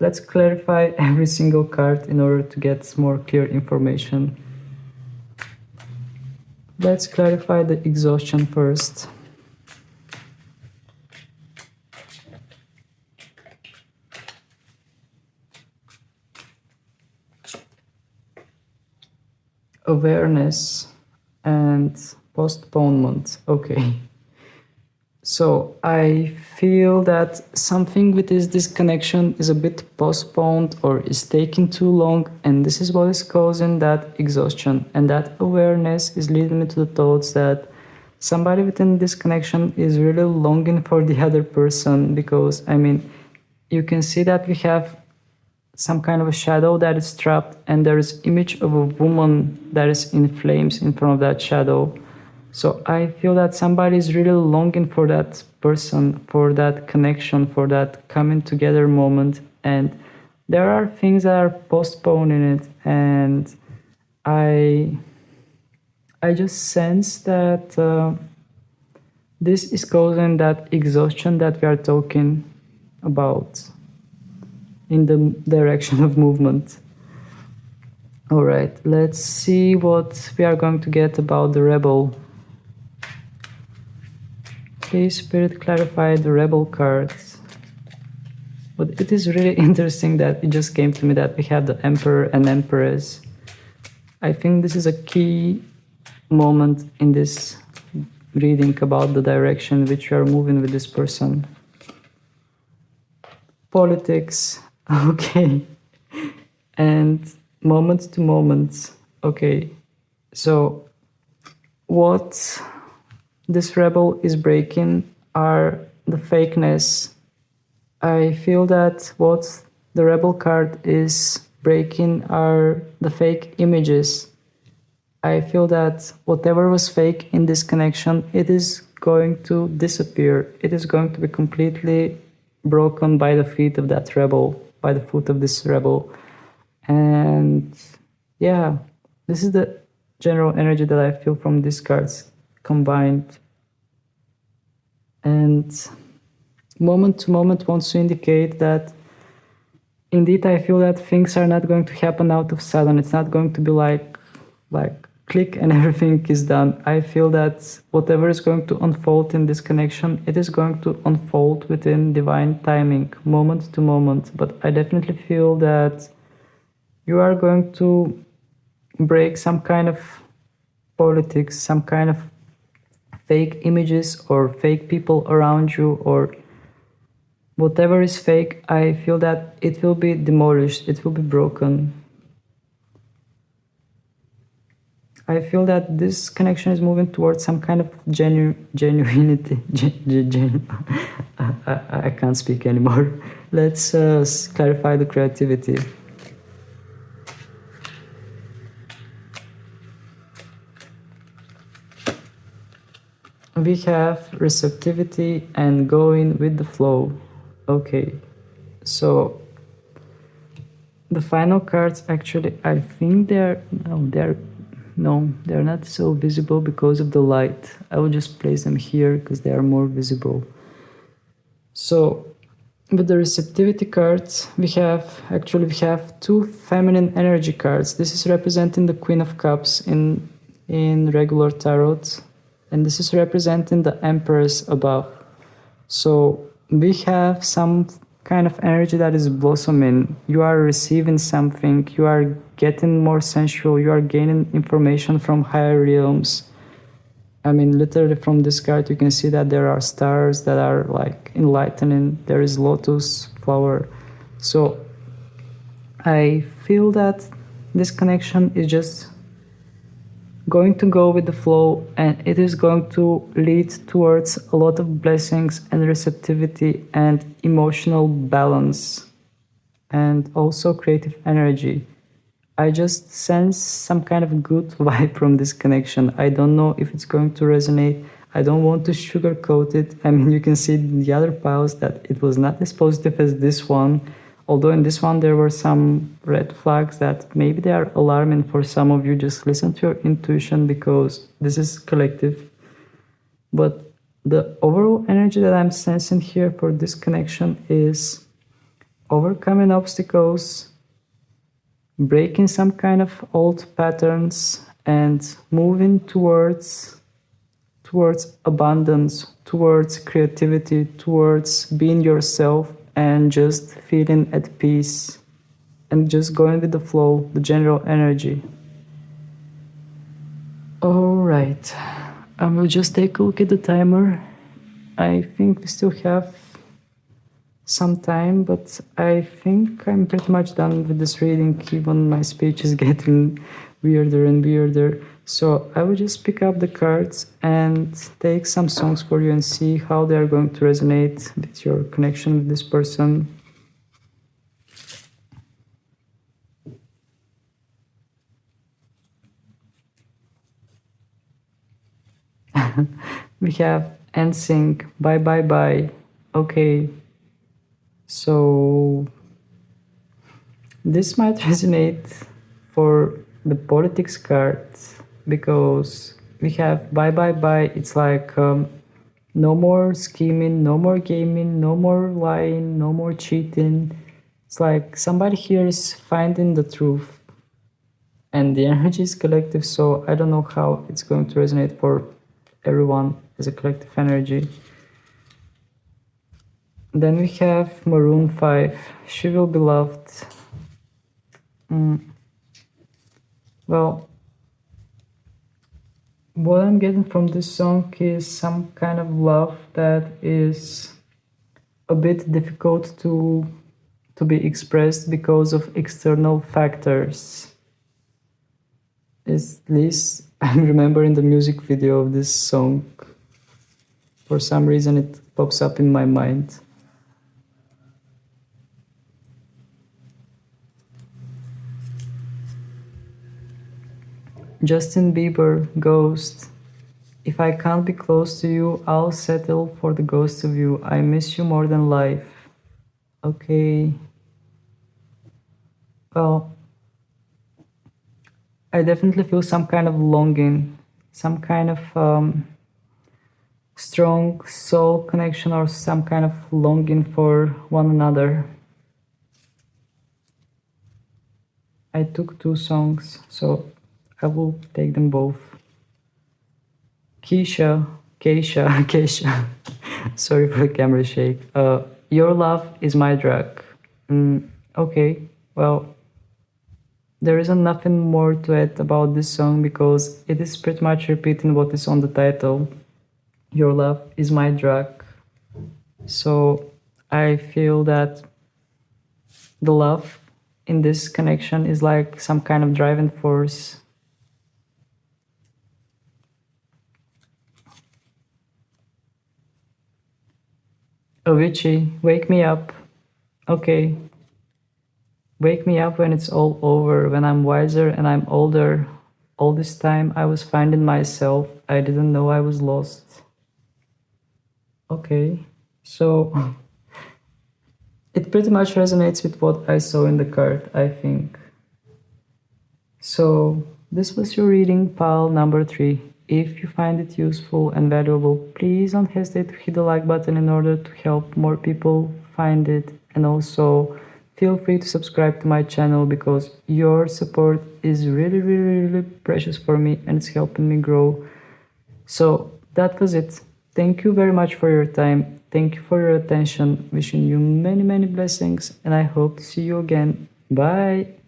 Let's clarify every single card in order to get more clear information. Let's clarify the exhaustion first. Awareness and postponement. Okay. So I feel that something with this disconnection is a bit postponed or is taking too long, and this is what is causing that exhaustion. And that awareness is leading me to the thoughts that somebody within this connection is really longing for the other person, because you can see that we have some kind of a shadow that is trapped, and there is image of a woman that is in flames in front of that shadow. So I feel that somebody is really longing for that person, for that connection, for that coming together moment. And there are things that are postponing it. And I just sense that this is causing that exhaustion that we are talking about in the direction of movement. All right, let's see what we are going to get about the rebel. Please, Spirit, clarify the rebel cards. But it is really interesting that it just came to me that we have the Emperor and Empress. I think this is a key moment in this reading about the direction which we are moving with this person. Politics, okay. And moment to moment, okay. So what this rebel is breaking are the fakeness. I feel that what the rebel card is breaking are the fake images. I feel that whatever was fake in this connection, it is going to disappear. It is going to be completely broken by the feet of that rebel, by the foot of this rebel. And yeah, this is the general energy that I feel from these cards combined. And moment to moment wants to indicate that indeed I feel that things are not going to happen out of sudden. It's not going to be like click and everything is done. I feel that whatever is going to unfold in this connection, it is going to unfold within divine timing, moment to moment. But I definitely feel that you are going to break some kind of politics, some kind of fake images or fake people around you, or whatever is fake. I feel that it will be demolished, it will be broken. I feel that this connection is moving towards some kind of genuinity. I can't speak anymore. Let's clarify the creativity. We have receptivity and going with the flow. Okay, so the final cards actually, I think they're not so visible because of the light. I will just place them here because they are more visible. So with the receptivity cards, we have two feminine energy cards. This is representing the Queen of Cups in regular tarot, and this is representing the Empress above. So we have some kind of energy that is blossoming. You are receiving something, you are getting more sensual, you are gaining information from higher realms. I mean, literally from this card, you can see that there are stars that are like enlightening. There is lotus flower. So I feel that this connection is just going to go with the flow, and it is going to lead towards a lot of blessings and receptivity and emotional balance and also creative energy. I just sense some kind of good vibe from this connection. I don't know if it's going to resonate. I don't want to sugarcoat it. I mean, you can see in the other piles that it was not as positive as this one. Although in this one there were some red flags that maybe they are alarming for some of you. Just listen to your intuition because this is collective. But the overall energy that I'm sensing here for this connection is overcoming obstacles, breaking some kind of old patterns, and moving towards abundance, towards creativity, towards being yourself and just feeling at peace and just going with the flow, the general energy. All right, I will just take a look at the timer. I think we still have some time, but I think I'm pretty much done with this reading, even my speech is getting weirder and weirder. So I will just pick up the cards and take some songs for you and see how they are going to resonate with your connection with this person. We have NSYNC, Bye Bye Bye. Okay, so this might resonate for the politics card because we have Bye Bye Bye. It's like no more scheming, no more gaming, no more lying, no more cheating. It's like somebody here is finding the truth and the energy is collective, so I don't know how it's going to resonate for everyone as a collective energy. Then we have Maroon 5, She Will Be Loved. Well, what I'm getting from this song is some kind of love that is a bit difficult to be expressed because of external factors. At least I'm remembering the music video of this song. For some reason it pops up in my mind. Justin Bieber, Ghost. If I can't be close to you, I'll settle for the ghost of you. I miss you more than life. Okay. Well, I definitely feel some kind of longing, some kind of strong soul connection or some kind of longing for one another. I took two songs, so I will take them both. Keisha, Keisha. Sorry for the camera shake. Your love is my drug. Okay, well, there isn't nothing more to add about this song because it is pretty much repeating what is on the title. Your love is my drug. So I feel that the love in this connection is like some kind of driving force. Avicii, wake me up. Okay. Wake me up when it's all over, when I'm wiser and I'm older. All this time I was finding myself. I didn't know I was lost. Okay, so it pretty much resonates with what I saw in the card, I think. So this was your reading, pile number 3. If you find it useful and valuable, please don't hesitate to hit the like button in order to help more people find it. And also feel free to subscribe to my channel because your support is really precious for me and it's helping me grow. So that was it. Thank you very much for your time. Thank you for your attention. Wishing you many blessings and I hope to see you again. Bye.